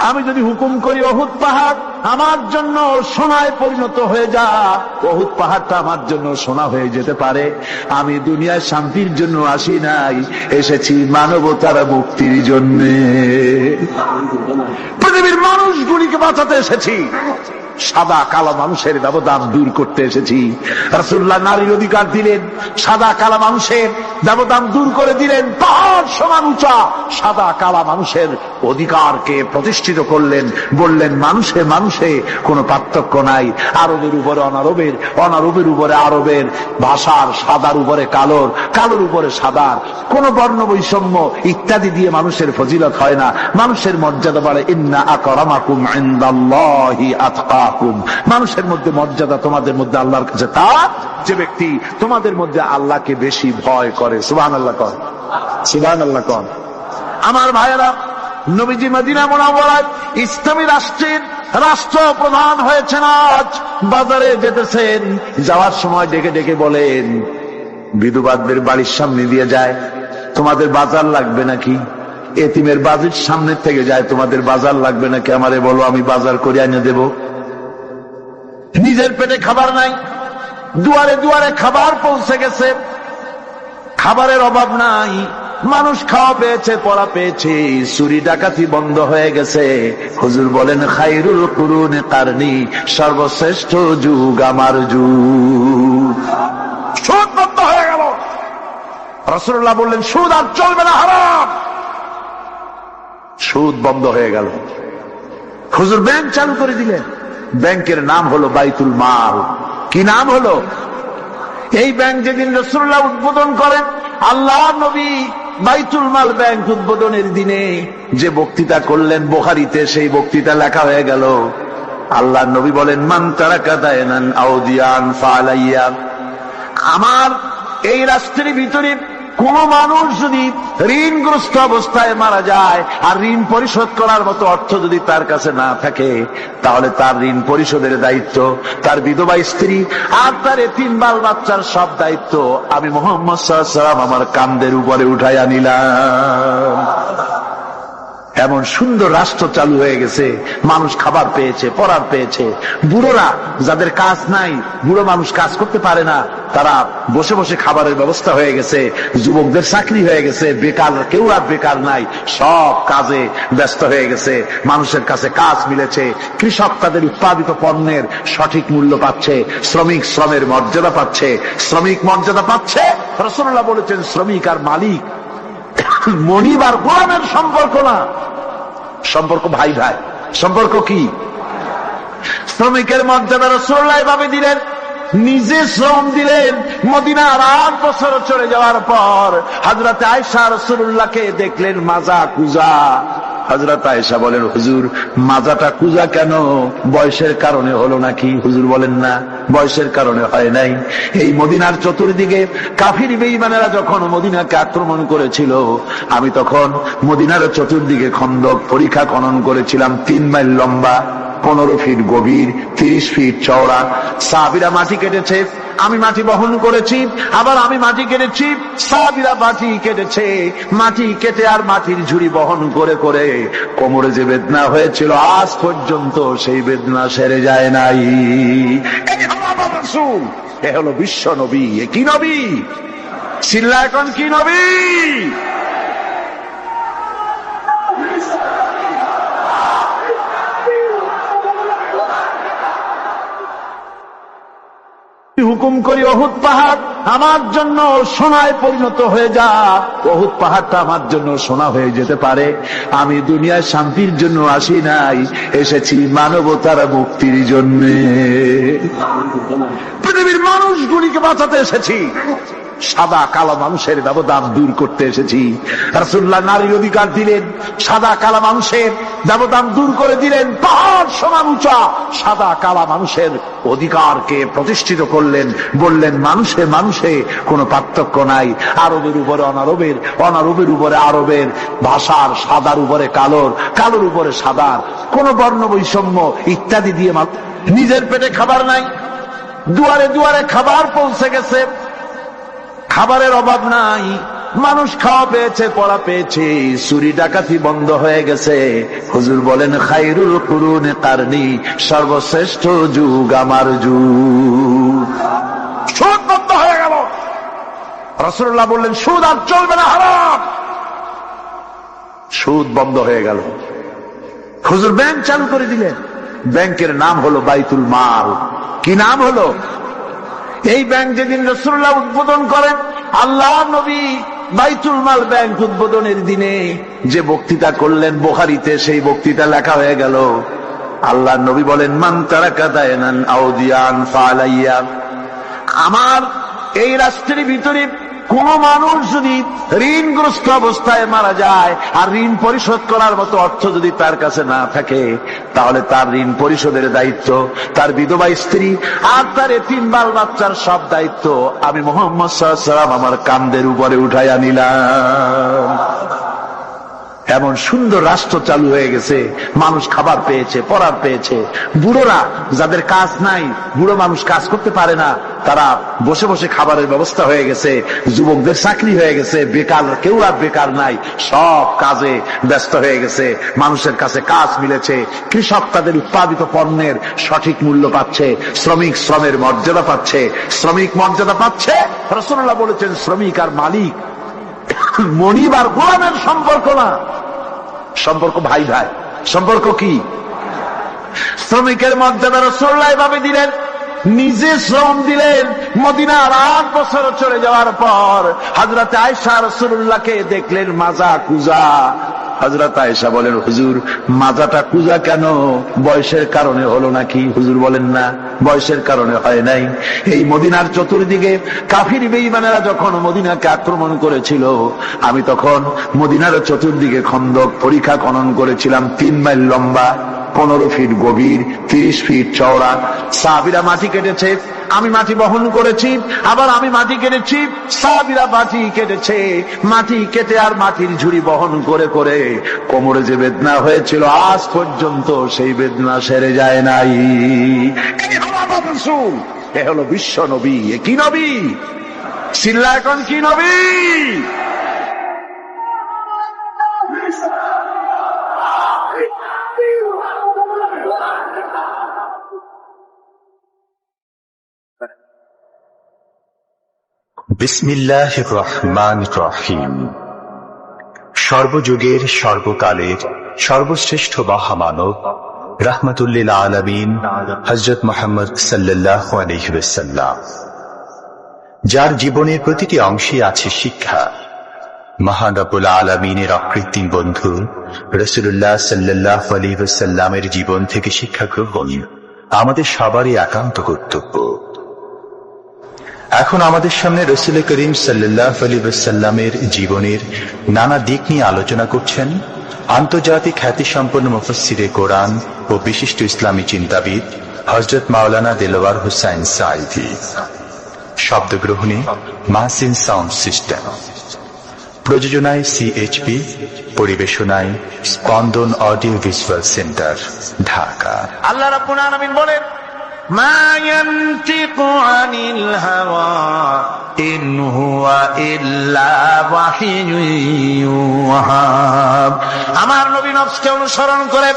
আমি যদি হুকুম করি উহুদ পাহাড় আমার জন্য সোনায় পরিণত হয়ে যা, উহুদ পাহাড়টা আমার জন্য সোনা হয়ে যেতে পারে। আমি দুনিয়ায় শান্তির জন্য আসি নাই, এসেছি মানবতার মুক্তির জন্য। পৃথিবীর মানুষগুলিকে বাঁচাতে এসেছি, সাদা কালো মানুষের ব্যবধান দূর করতে এসেছি। রাসূলুল্লাহ নারীর অধিকার দিলেন, সাদা কালো মানুষের ব্যবধান দূর করে দিলেন। পাহাড় সমান উঁচা সাদা কালো মানুষের অধিকারকে প্রতিষ্ঠিত করলেন, বললেন মানুষে মানুষে কোনো পার্থক্য নাই। আরবের উপরে অনারবের, অনারবের উপরে আরবের, ভাষার সাদার উপরে কালোর, কালোর উপরে সাদার, কোন বর্ণ বৈষম্য ইত্যাদি দিয়ে মানুষের ফজিলত হয় না। মানুষের মর্যাদা বাড়ে, ইন্না আকরামাকুম ইনদাল্লাহি আতকাকুম। মানুষের মধ্যে মর্যাদা তোমাদের মধ্যে আল্লাহর কাছে তার, যে ব্যক্তি তোমাদের মধ্যে আল্লাহকে বেশি ভয় করে। সুবহানাল্লাহ কর, সুবহানাল্লাহ কর। আমার ভাইয়েরা, নবীজি মদিনা মুনাওয়ারায় ইসলামী রাষ্ট্রের রাষ্ট্রপ্রধান হয়েছেন। আজ বাজারে যেতেছেন, যাওয়ার সময় ডেকে ডেকে বলেন, বিধবাদের বাড়ির সামনে দিয়ে যায়, তোমাদের বাজার লাগবে নাকি? এতিমের বাড়ির সামনে থেকে যায়, তোমাদের বাজার লাগবে নাকি? আমারে বলো, আমি বাজার করে এনে দেব। নিজের পেটে খাবার নাই, দুয়ারে দুয়ারে খাবার পৌঁছে গেছে, খাবারের অভাব নাই, মানুষ খাওয়া পেয়েছে, পড়া পেয়েছে, চুরি ডাকাতি বন্ধ হয়ে গেছে। হুজুর বলেন, খায়রুল কুরুনি কারনি, সর্বশ্রেষ্ঠ যুগ আমার যুগ। সুদ বন্ধ হয়ে গেল। রাসূলুল্লাহ বললেন, সুদ আর চলবে না, হারাম। সুদ বন্ধ হয়ে গেল। হুজুর ব্যাংক চালু করে দিলেন। ব্যাংকের নাম হলো বাইতুল মাল। কি নাম হলো? এই ব্যাংক যেদিন রাসূলুল্লাহ উদ্বোধন করেন, আল্লাহ নবী বাইতুল মাল ব্যাংক উদ্বোধনের দিনে যে বক্তৃতা করলেন, বুখারীতে সেই বক্তৃতা লেখা হয়ে গেল। আল্লাহ নবী বলেন, মান তারাকা দায়নান আও দিয়ান ফালাইয়া, আমার এই রাষ্ট্রের ভিতরে কোন মানুষ যদি ঋণগ্রস্ত অবস্থায় মারা যায় আর ঋণ পরিশোধ করার মতো অর্থ যদি তার কাছে না থাকে, তাহলে তার ঋণ পরিশোধের দায়িত্ব, তার বিধবা স্ত্রী আর তার এতিম বাল বাচ্চার সব দায়িত্ব আমি মুহাম্মদ সাল্লাল্লাহু আলাইহি ওয়াসাল্লাম আমার কাঁধের উপরে উঠাইয়া নিলাম। এমন সুন্দর রাষ্ট্র চালু হয়ে গেছে, মানুষ খাবার পেয়েছে, পড়ার পেয়েছে। বুড়োরা যাদের কাজ নাই, বুড়ো মানুষ কাজ করতে পারে না, তারা বসে বসে খাবারের ব্যবস্থা হয়ে গেছে। যুবকদের চাকরি হয়ে গেছে, বেকার কেউ আর বেকার নাই, সব কাজে ব্যস্ত হয়ে গেছে, মানুষের কাছে কাজ মিলেছে। কৃষক তাদের উৎপাদিত পণ্যের সঠিক মূল্য পাচ্ছে, শ্রমিক শ্রমের মর্যাদা পাচ্ছে, শ্রমিক মর্যাদা পাচ্ছে। রাসূলুল্লাহ বলেছেন, শ্রমিক আর মালিক মনিব আর গোলামের সম্পর্ক না, সম্পর্ক ভাই ভাই। সম্পর্ক কি? শ্রমিকের মর্যাদা রাসূলুল্লাহ এভাবে দিলেন, নিজে শ্রম দিলেন। মদিনার 8 বছর চলে যাওয়ার পর হযরত আয়েশা রাসূলুল্লাহকে দেখলেন মাজা কুজা। হযরত আয়েশা বলেন, হুজুর মাজাটা কুজা কেন? বয়সের কারণে হলো নাকি? হুজুর বলেন, না, বয়সের কারণে হয় নাই। এই মদিনার চতুর্দিকে কাফির বেঈমানেরা যখন মদিনাকে আক্রমণ করেছিল, আমি তখন মদিনার চতুর্দিকে খন্দক পরিখা খনন করেছিলাম, 3 মাইল লম্বা, 15 ফিট গভীর, 30 ফিট চওড়া। সাহাবীরা মাটি কেটেছে, আমি মাটি বহন করেছি, আবার আমি মাটি কেটেছি, সাহাবীরা মাটি কেটেছে। মাটি কেটে আর মাটির ঝুড়ি বহন করে করে কোমরে যে বেদনা হয়েছিল, আজ পর্যন্ত সেই বেদনা সেরে যায় নাই। এই হলো আমার রাসূল, এ হলো বিশ্ব নবী। এ কি নবী? চিল্লা এখন কি নবী? হুকুম করি, উহুদ পাহাড় আমার জন্য সোনায় পরিণত হয়ে যা। উহুদ পাহাড়টা আমার জন্য সোনা হয়ে যেতে পারে। আমি দুনিয়ায় শান্তির জন্য আসি নাই, এসেছি মানবতার মুক্তির জন্য। পৃথিবীর মানুষগুলিকে বাঁচাতে এসেছি, সাদা কালো মানুষের ব্যবধান দূর করতে এসেছি। রাসূলুল্লাহ নারীর অধিকার দিলেন, সাদা কালো মানুষের ব্যবধান দূর করে দিলেন। পাহাড় সমান উঁচা সাদা কালো মানুষের অধিকারকে প্রতিষ্ঠিত করলেন, বললেন মানুষে মানুষে কোনো পার্থক্য নাই। আরবের উপরে অনারবের, অনারবের উপরে আরবের, ভাষার সাদার উপরে কালোর, কালোর উপরে সাদার, কোন বর্ণ বৈষম্য ইত্যাদি দিয়ে নিজের পেটে খাবার নাই, দুয়ারে দুয়ারে খাবার পৌঁছে গেছে, খাবারের অভাব নাই, মানুষ খাওয়া পেয়েছে, পড়া পেয়েছে, চুরি ডাকাতি বন্ধ হয়ে গেছে। হুজুর বলেন, খায়রুল কুরুনে কারনি, সর্বশ্রেষ্ঠ যুগ আমার যুগ। সুদ বন্ধ হয়ে গেল। রাসূলুল্লাহ বললেন, সুদ আর চলবে না, হারাম। সুদ বন্ধ হয়ে গেল। হুজুর ব্যাংক চালু করে দিলেন। ব্যাংকের নাম হলো বাইতুল মাল। কি নাম হলো? এই ব্যাংক যেদিন রাসূলুল্লাহ উদ্বোধন করেন, আল্লাহ নবী বাইতুল মাল ব্যাংক উদ্বোধনের দিনে যে বক্তৃতা করলেন, বুখারীতে সেই বক্তৃতা লেখা হয়ে গেল। আল্লাহ নবী বলেন, মান তারাকা দায়নান আও দিয়ান ফালাইয়া, আমার এই রাষ্ট্রের ভিতরে কোন মানুষ যদি ঋণগ্রস্ত অবস্থায় মারা যায় আর ঋণ পরিশোধ করার মতো অর্থ যদি তার কাছে না থাকে, তাহলে তার ঋণ পরিশোধের দায়িত্ব, তার বিধবা স্ত্রী আর তার এতিম বাল বাচ্চার সব দায়িত্ব আমি মুহাম্মদ সাল্লাল্লাহু আলাইহি ওয়াসাল্লাম আমার কাঁধের উপরে উঠাইয়া নিলাম। এমন সুন্দর রাষ্ট্র চালু হয়ে গেছে, মানুষ খাবার পেয়েছে, পড়ার পেয়েছে। বুড়োরা যাদের কাজ নাই, বুড়ো মানুষ কাজ করতে পারে না, তারা বসে বসে খাবারের ব্যবস্থা হয়ে গেছে। যুবকদের চাকরি হয়ে গেছে, বেকার কেউ আর বেকার নাই, সব কাজে ব্যস্ত হয়ে গেছে, মানুষের কাছে কাজ মিলেছে। কৃষক তাদের উৎপাদিত পণ্যের সঠিক মূল্য পাচ্ছে, শ্রমিক শ্রমের মর্যাদা পাচ্ছে, শ্রমিক মর্যাদা পাচ্ছে। রাসূলুল্লাহ বলেছেন, শ্রমিক আর মালিক মনিব আর গোলামের সম্পর্ক না, সম্পর্ক ভাই ভাই। সম্পর্ক কি? শ্রমিকের মর্যাদা রাসূলুল্লাহ এভাবে দিলেন, নিজে শ্রম দিলেন। মদিনার 8 বছর চলে যাওয়ার পর হযরত আয়েশা রাসূলুল্লাহকে দেখলেন মাজা কুজা। হযরত আয়েশা বলেন, হুজুর মাথাটা কুঁজা কেন? বয়সের কারণে হলো নাকি? হুজুর বলেন, না, বয়সের কারণে হয় নাই। এই মদিনার চতুর্দিকে কাফির বেঈমানেরা যখন মদিনাকে আক্রমণ করেছিল, আমি তখন মদিনার চতুর্দিকে খন্দক পরীক্ষা খনন করেছিলাম, 3 মাইল লম্বা, 15 ফিট গভীর, 30 ফিট চওড়া। সাহাবীরা মাটি কেটেছে, আমি মাটি বহন করেছি, আবার আমি মাটি কেটেছি, সাহাবীরা মাটি কেটেছে। মাটি কেটে আর মাটির ঝুড়ি বহন করে করে কোমরে যে বেদনা হয়েছিল, আজ পর্যন্ত সেই বেদনা সেরে যায় নাই। এই হলো আমার রাসূল, এ হলো বিশ্ব নবী। এ কি নবী? চিল্লা এখন কি নবী? বিসমিল্লাহির রহমানির রহিম। সর্বযুগের সর্বকালের সর্বশ্রেষ্ঠ মহামানব রাহমাতুল্লিল আলামিন হযরত মুহাম্মদ সাল্লাল্লাহু আলাইহি ওয়াসাল্লাম, যার জীবনের প্রতিটি অংশে আছে শিক্ষা, মহান রব্বুল আলামিনের অকৃত্রিম বন্ধু রাসূলুল্লাহ সাল্লাল্লাহু আলাইহি ওয়াসাল্লামের জীবন থেকে শিক্ষা গ্রহণ আমাদের সবারই একান্ত কর্তব্য। এখন আমাদের সামনে রাসূল করিম সাল্লাল্লাহু আলাইহি ওয়াসাল্লামের জীবনের নানা দিক নিয়ে আলোচনা করছেন আন্তর্জাতিক খ্যাতিসম্পন্ন মুফাসসিরে কোরআন ও বিশিষ্ট ইসলামী চিন্তাবিদ হযরত মাওলানা দেলোয়ার হোসাইন সাঈদী। শব্দগ্রহণে মাহসিন সাউন্ড সিস্টেম, প্রযোজনায় সিএইচপি, পরিবেশনায় স্পন্দন অডিও ভিজুয়াল সেন্টার, ঢাকা। আল্লাহ রাব্বুল আলামিন বলেন, মা ইয়ানতিকু আনিল হাওয়া ইন হুয়া ইল্লা ওয়াহিয়ুন ইউহা। আমার নবী নফসকে অনুসরণ করে,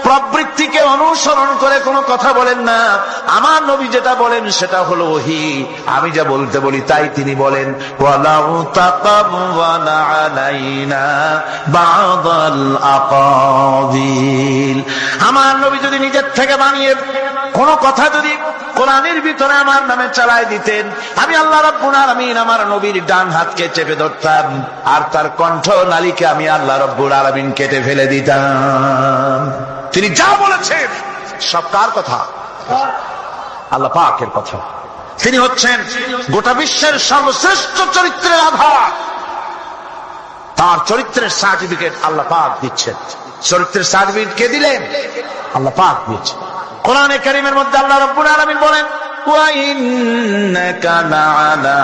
প্রবৃত্তিকে অনুসরণ করে কোনো কথা বলেন না। আমার নবী যেটা বলেন সেটা হলো ওহী। আমি যা বলতে বলি তাই তিনি বলেন। ওয়ালাউ তাকাওয়ালা আলাইনা বা'দাল আকাবিল। আমার নবী যদি নিজের থেকে বানিয়ে কোন কথা যদি কোরআনের ভিতরে আমার নামে চালায় দিতেন, আমি আল্লাহ রাব্বুল আলামিন আমার নবীর ডান হাতকে চেপে ধরতাম, আর তার কণ্ঠ নালীকে আমি আল্লাহ রাব্বুল আলামিন কেটে ফেলে দিতাম। তিনি যা বলেছেন সব কার কথা? আল্লাহ পাকের কথা। তিনি হচ্ছেন গোটা বিশ্বের সর্বশ্রেষ্ঠ চরিত্রের আধার। তার চরিত্রের সার্টিফিকেট আল্লাহ পাক দিচ্ছেন। চরিত্রের সার্টিফিকেট কে দিলেন? আল্লাহ পাক দিচ্ছেন। কোরআনে কারীমের মধ্যে আল্লাহ রাব্বুল আলামিন বলেন, ওয়া ইন্নাকা লাআলা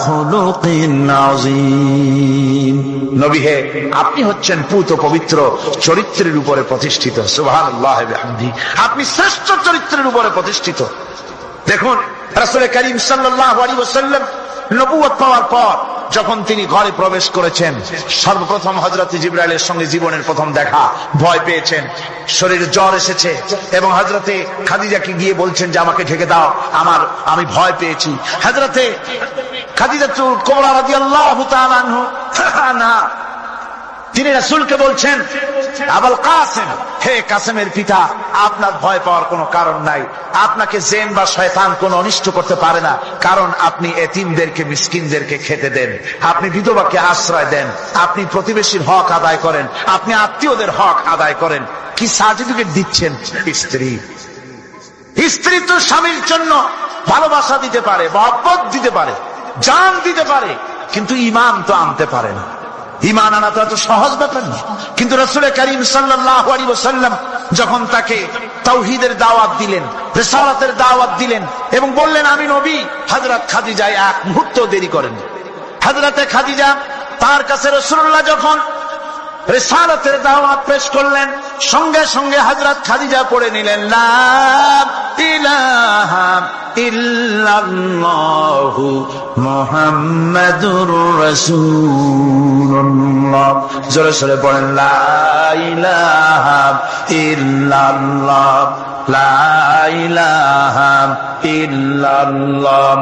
খুলুকিন আযীম। নবী হে, আপনি হচ্ছেন পূত পবিত্র চরিত্রের উপরে প্রতিষ্ঠিত। সুবহানাল্লাহ ওয়া বিহামদিহি। আপনি শ্রেষ্ঠ চরিত্রের উপরে প্রতিষ্ঠিত। দেখুন, রাসূল করিম সাল্লাল্লাহু আলাইহি ওয়াসাল্লাম নবুয়ত পাওয়ার পর যখন তিনি ঘরে প্রবেশ করেছেন, সর্বপ্রথম হযরত জিবরাইলের সঙ্গে জীবনের প্রথম দেখা, ভয় পেয়েছেন, শরীরে জ্বর এসেছে, এবং হযরতে খাদিজাকে গিয়ে বলছেন যে আমাকে ঢেকে দাও, আমি ভয় পেয়েছি। হযরতে খাদিজাতুল কুবরা রাদিয়াল্লাহু তাআলা আনহা তিনি রাসূলকে বলছেন, আবুল কাসেম, হে কাসেমের পিতা, আপনার ভয় পাওয়ার কোনো কারণ নাই। আপনাকে জিন বা শয়তান কোনো অনিষ্ট করতে পারে না, কারণ আপনি এতিমদেরকে, মিসকিনদেরকে খেতে দেন, আপনি বিধবাকে আশ্রয় দেন, আপনি প্রতিবেশীর হক আদায় করেন, আপনি আত্মীয়দের হক আদায় করেন। কি সার্টিফিকেট দিচ্ছেন? স্ত্রী তো স্বামীর জন্য ভালোবাসা দিতে পারে, মহব্বত দিতে পারে, জান দিতে পারে, কিন্তু ঈমান তো আনতে পারে না। ঈমান আনা তো এত সহজ ব্যাপার না। কিন্তু রাসূল করিম সাল্লাল্লাহু আলাইহি ওয়াসাল্লাম যখন তাকে তাওহীদের দাওয়াত দিলেন, রিসালাতের দাওয়াত দিলেন এবং বললেন আমি নবী, হযরত খাদিজা এক মুহূর্ত দেরি করেন। হযরতে খাদিজা তার কাছে রাসূলুল্লাহ যখন রিসালাতের দাওয়াত পেশ করলেন, সঙ্গে সঙ্গে হযরত খাদিজা পড়ে নিলেন, লা ইলাহা ইল্লাল্লাহু মুহাম্মাদুর রাসূলুল্লাহ। জোরে জোরে পড়েন, লা ইলাহা ইল্লাল্লাহ, লা ইলাহা ইল্লাল্লাহ।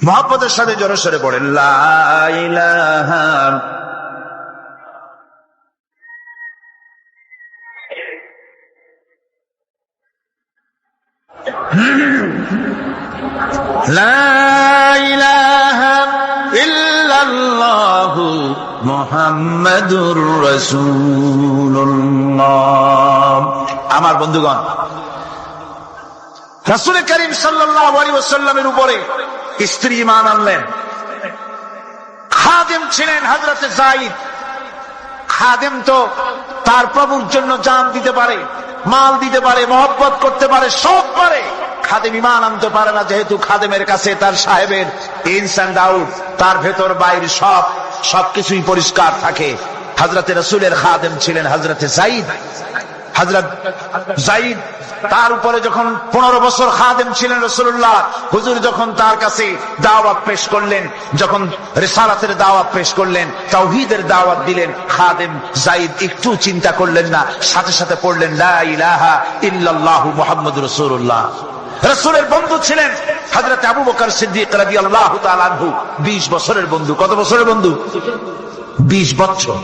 মহব্বতের সাথে জোরে সরে পড়েন, লা ইলাহা। লা ইলাহা ইল্লাল্লাহু মুহাম্মাদুর রাসূলুল্লাহ। আমার বন্ধুগণ, রাসূল করিম সাল্লাল্লাহু আলাইহি ওয়াসাল্লামের উপরে স্ত্রী ঈমান আনলেন। খাদেম ছিলেন হযরত যায়েদ। খাদেম তো তার প্রভুর জন্য জান দিতে পারে, মাল দিতে পারে, মহব্বত করতে পারে, সব পারে। খাদেম ঈমান আনতে পারে না, যেহেতু খাদেমের কাছে তার সাহেবের ইনস এন্ড আউট, তার ভেতর বাইরে সবকিছুই পরিষ্কার থাকে। হযরতে রাসূলের খাদেম ছিলেন হযরতে যায়েদ। হযরত যায়েদ তার উপরে যখন 15 বছর খাদেম ছিলেন রাসূলুল্লাহ, হুজুর যখন তার কাছে দাওয়াত পেশ করলেন, যখন রিসালাতের দাওয়াত পেশ করলেন, তাওহীদের দাওয়াত দিলেন, খাদেম যায়েদ একটু চিন্তা করলেন না, সাথে সাথে পড়লেন লা ইলাহা ইল্লাল্লাহু মুহাম্মাদুর রাসূলুল্লাহ। রাসূলের বন্ধু ছিলেন হযরত আবু বকর সিদ্দিক রাদিয়াল্লাহু তাআলা আনহু। 20 বছরের বন্ধু। কত বছরের বন্ধু? 20 বছর।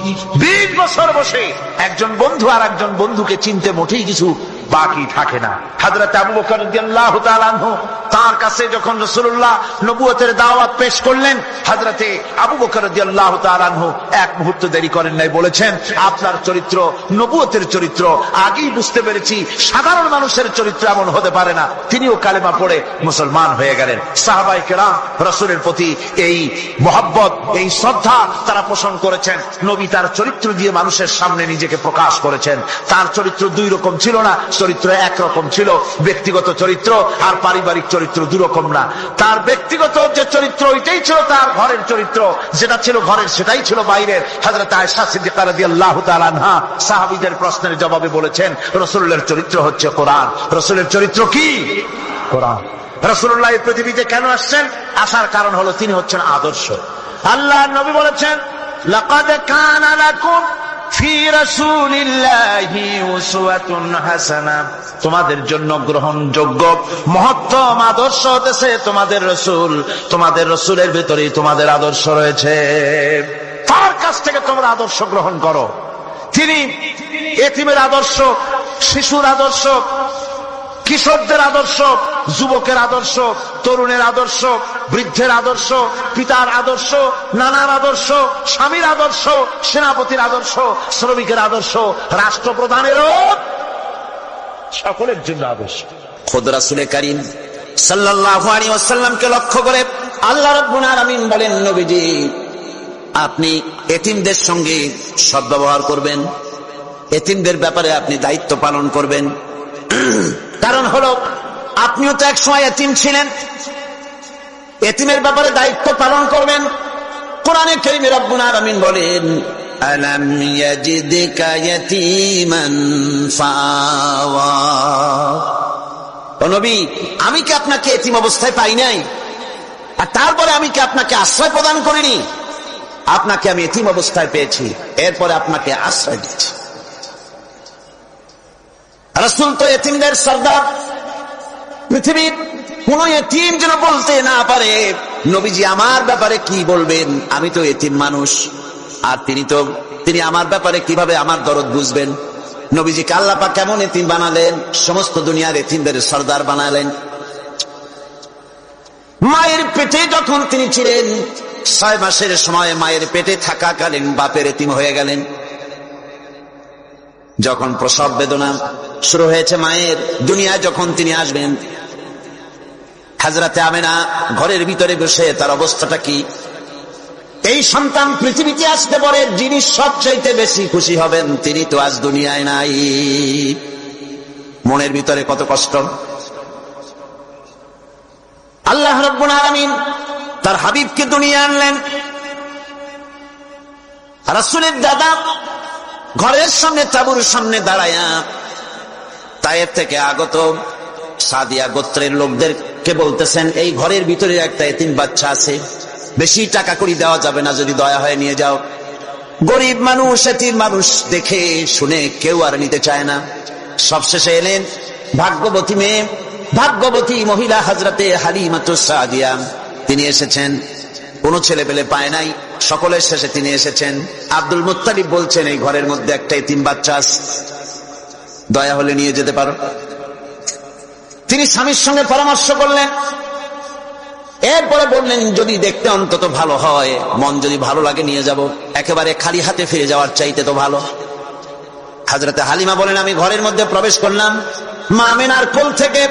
20 বছর বসে একজন বন্ধু আর একজন বন্ধুকে চিনতে মোটেই কিছু বাকি থাকে না। হযরত আবু বকর রাদিয়াল্লাহু তাআলা আনহু তার কাছে যখন রাসূলুল্লাহ নবুয়তের দাওয়াত পেশ করলেন, হযরতে আবু বকর রাদিয়াল্লাহু তাআলা আনহু এক মুহূর্ত দেরি করেন নাই, বলেছেন আপনার চরিত্র নবুয়তের চরিত্র আগেই বুঝতে পেরেছি, সাধারণ মানুষের চরিত্র এমন হতে পারে না। তিনিও কালেমা পড়ে মুসলমান হয়ে গেলেন। সাহাবায়ে কেরাম রাসূলের প্রতি এই মহব্বত, এই শ্রদ্ধা তারা পোষণ করেছেন। নবী তার চরিত্র দিয়ে মানুষের সামনে নিজেকে প্রকাশ করেছেন। তার চরিত্র দুই রকম ছিল না, চরিত্র একরকম ছিল। ব্যক্তিগত চরিত্র আর পারিবারিক চরিত্র দুরকম না। তার ব্যক্তিগত যে চরিত্র ওইটাই ছিল তার ঘরের চরিত্র, যেটা ছিল ঘরের সেটাই ছিল বাইরের। হযরত আয়েশা সিদ্দিকা রাদিয়াল্লাহু তাআলা আনহা সাহাবীদের প্রশ্নের জবাবে বলেছেন রাসূলের চরিত্র হচ্ছে কোরআন। রাসূলের চরিত্র কি? কোরআন। রাসূলুল্লাহ এই পৃথিবীতে কেন আসছেন? আসার কারণ হলো তিনি হচ্ছেন আদর্শ। আল্লাহর নবী বলেছেন লাকাদ কানা লাকুম ফি রাসূলিল্লাহি উসওয়াতুন হাসানাহ, তোমাদের জন্য গ্রহণযোগ্য মহত্তম আদর্শ হতেছে তোমাদের রাসূল। তোমাদের রাসূলের ভিতরে তোমাদের আদর্শ রয়েছে, তার কাছ থেকে তোমরা আদর্শ গ্রহণ করো। তিনি এতিমের আদর্শ, শিশুর আদর্শ, কিশোরদের আদর্শ, যুবকের আদর্শ, তরুণের আদর্শ, বৃদ্ধের আদর্শ, পিতার আদর্শ, নানার আদর্শ, স্বামীর আদর্শ, সেনাপতির আদর্শ, শ্রমিকের আদর্শ, রাষ্ট্রপ্রধানেরও, সকলের জন্য আদর্শ। খোদ রাসূল করিম সাল্লাল্লাহু আলাইহি ওয়াসাল্লামকে লক্ষ্য করে আল্লাহ রাব্বুল আলামিন বলেন, নবীজি আপনি এতিমদের সঙ্গে সদ্ব্যবহার করবেন, এতিমদের ব্যাপারে আপনি দায়িত্ব পালন করবেন। কারণ হলো আপনিও তো এক সময় এতিম ছিলেন, এতিমের ব্যাপারে দায়িত্ব পালন করবেন। কোরআনে কারীমে রব্বুল আলামিন বলেন আলাম ইয়াজিদকা ইয়াতীমান ফাআওয়া, ও নবী আমি কি আপনাকে এতিম অবস্থায় পাই নাই? আর তারপরে আমি কি আপনাকে আশ্রয় প্রদান করিনি? আপনাকে আমি এতিম অবস্থায় পেয়েছি, এরপরে আপনাকে আশ্রয় দিচ্ছি। রাসূল তো এতিমদের সর্দার। পৃথিবীর কোন এতিম যেন বলতে না পারে নবীজি আমার ব্যাপারে কি বলবেন, আমি তো এতিম মানুষ, আর তিনি আমার ব্যাপারে কিভাবে আমার দরদ বুঝবেন। নবীজিকে আল্লাহ পাক কেমন এতিম বানালেন, সমস্ত দুনিয়ার এতিমদের সর্দার বানালেন। মায়ের পেটে যখন তিনি ছিলেন 6 মাসের সময় মায়ের পেটে থাকাকালীন বাপের এতিম হয়ে গেলেন। যখন প্রসব বেদনা শুরু হয়েছে মায়ের, দুনিয়ায় যখন তিনি আসবেন, হযরতে আমেনা ঘরের ভিতরে বসে তার অবস্থাটা কি? এই সন্তান পৃথিবীতে আসতে পারে, যিনি সবচাইতে বেশি খুশি হবেন তিনি তো আজ দুনিয়ায় নাই। মনের ভিতরে কত কষ্ট। আল্লাহ রাব্বুল আলামিন তার হাবিবকে দুনিয়া আনলেন। রাসূলের দাদা ঘরের সামনে তাঁবুর সামনে দাঁড়ায়া তায়েফ থেকে আগত সাদিয়া গোত্রের লোকদেরকে বলতেছেন, এই ঘরের ভিতরে একটা এতিম বাচ্চা আছে, বেশি টাকা করি দেওয়া যাবে না, যদি দয়া হয় নিয়ে যাও। গরিব মানুষ, এতিম মানুষ দেখে শুনে কেউ আর নিতে চায় না। সবশেষে এলেন ভাগ্যবতী মেয়ে, ভাগ্যবতী মহিলা হযরতে হালিমাতুস সাদিয়া। তিনি এসেছেন, কোন ছেলে পেলে পায় নাই, সকলের শেষে তিনি এসেছেন। আব্দুল মুত্তালিব বলছেন, এই ঘরের মধ্যে একটা এতিম বাচ্চা আছে, দয়া হলে নিয়ে যেতে পারো। তিনি স্বামীর সঙ্গে পরামর্শ করলেন, এরপরে বললেন যদি দেখতে অন্তত ভালো হয়, মন যদি ভালো লাগে নিয়ে যাব, একেবারে খালি হাতে ফিরে যাওয়ার চাইতে তো ভালো। হযরতে হালিমা বলেন আমি ঘরের মধ্যে প্রবেশ করলাম, মা আমিনার কোল থেকে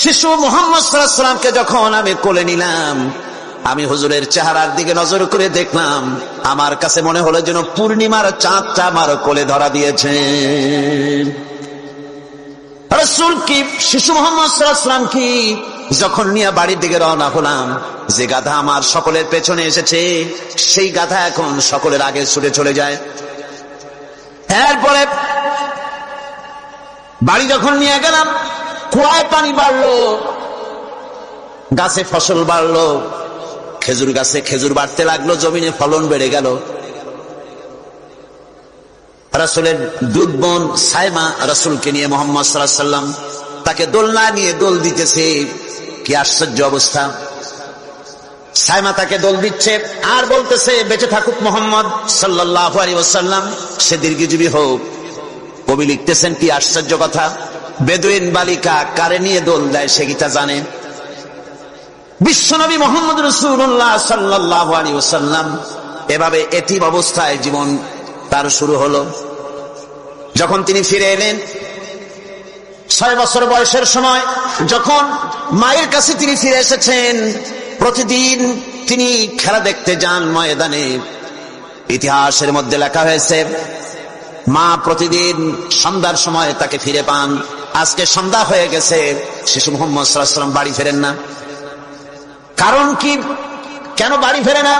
শিশু মুহাম্মদ সাল্লাল্লাহু আলাইহি ওয়াসাল্লামকে যখন আমি কোলে নিলাম, আমি হুজুরের চেহারার দিকে নজর করে দেখলাম, আমার কাছে মনে হলো যেন পূর্ণিমার চাঁদটা আমার কোলে ধরা দিয়েছে। রাসূল কি শিশু মুহাম্মদ সাল্লাল্লাহু আলাইহি ওয়াসাল্লাম কি যখন নিয়ে বাড়ির দিকে রওনা হলাম, যে গাধা আমার সকলের পেছনে এসেছে সেই গাধা এখন সকলের আগে ছুটে চলে যায়। এরপরে বাড়ি যখন নিয়ে গেলাম, কুয়ায় পানি বাড়লো, গাছে ফসল বাড়লো, খেজুর গাছে খেজুর বাড়তে লাগলো, জমিনে ফলন বেড়ে গেল। রাসূলের দুধ বোন সাইমা রাসূলকে নিয়ে মুহাম্মদ সাল্লাল্লাহু আলাইহি ওয়াসাল্লাম তাকে দোলনা নিয়ে দোল দিতেছে। কি আশ্চর্য অবস্থা! সাইমা তাকে দোল দিচ্ছে আর বলতেছে বেঁচে থাকুক মুহাম্মদ সাল্লাল্লাহু আলাইহি ওয়াসাল্লাম, সে দীর্ঘজীবী হোক। কবি লিখতেছেন কি আশ্চর্য কথা, বেদুইন বালিকা কারে নিয়ে দোল দেয় সে গীতা জানে। বিশ্বনবী মুহাম্মদ রাসূলুল্লাহ সাল্লাল্লাহু আলাইহি ওয়াসাল্লাম এভাবে এতিম অবস্থায় জীবন তার শুরু হলো। যখন তিনি ফিরে এলেন 6 বছর বয়সের সময়, যখন মায়ের কাছে তিনি ফিরে এসেছেন, প্রতিদিন তিনি খেলা দেখতে যান ময়দানে। ইতিহাসের মধ্যে লেখা হয়েছে মা প্রতিদিন সন্ধ্যার সময় তাকে ফিরে পান। আজকে সন্ধ্যা হয়ে গেছে, শিশু মুহাম্মদ সাল্লাল্লাহু আলাইহি ওয়াসাল্লাম বাড়ি ফেরেন না। কারণ কি, কেন বাড়ি ফেরে না?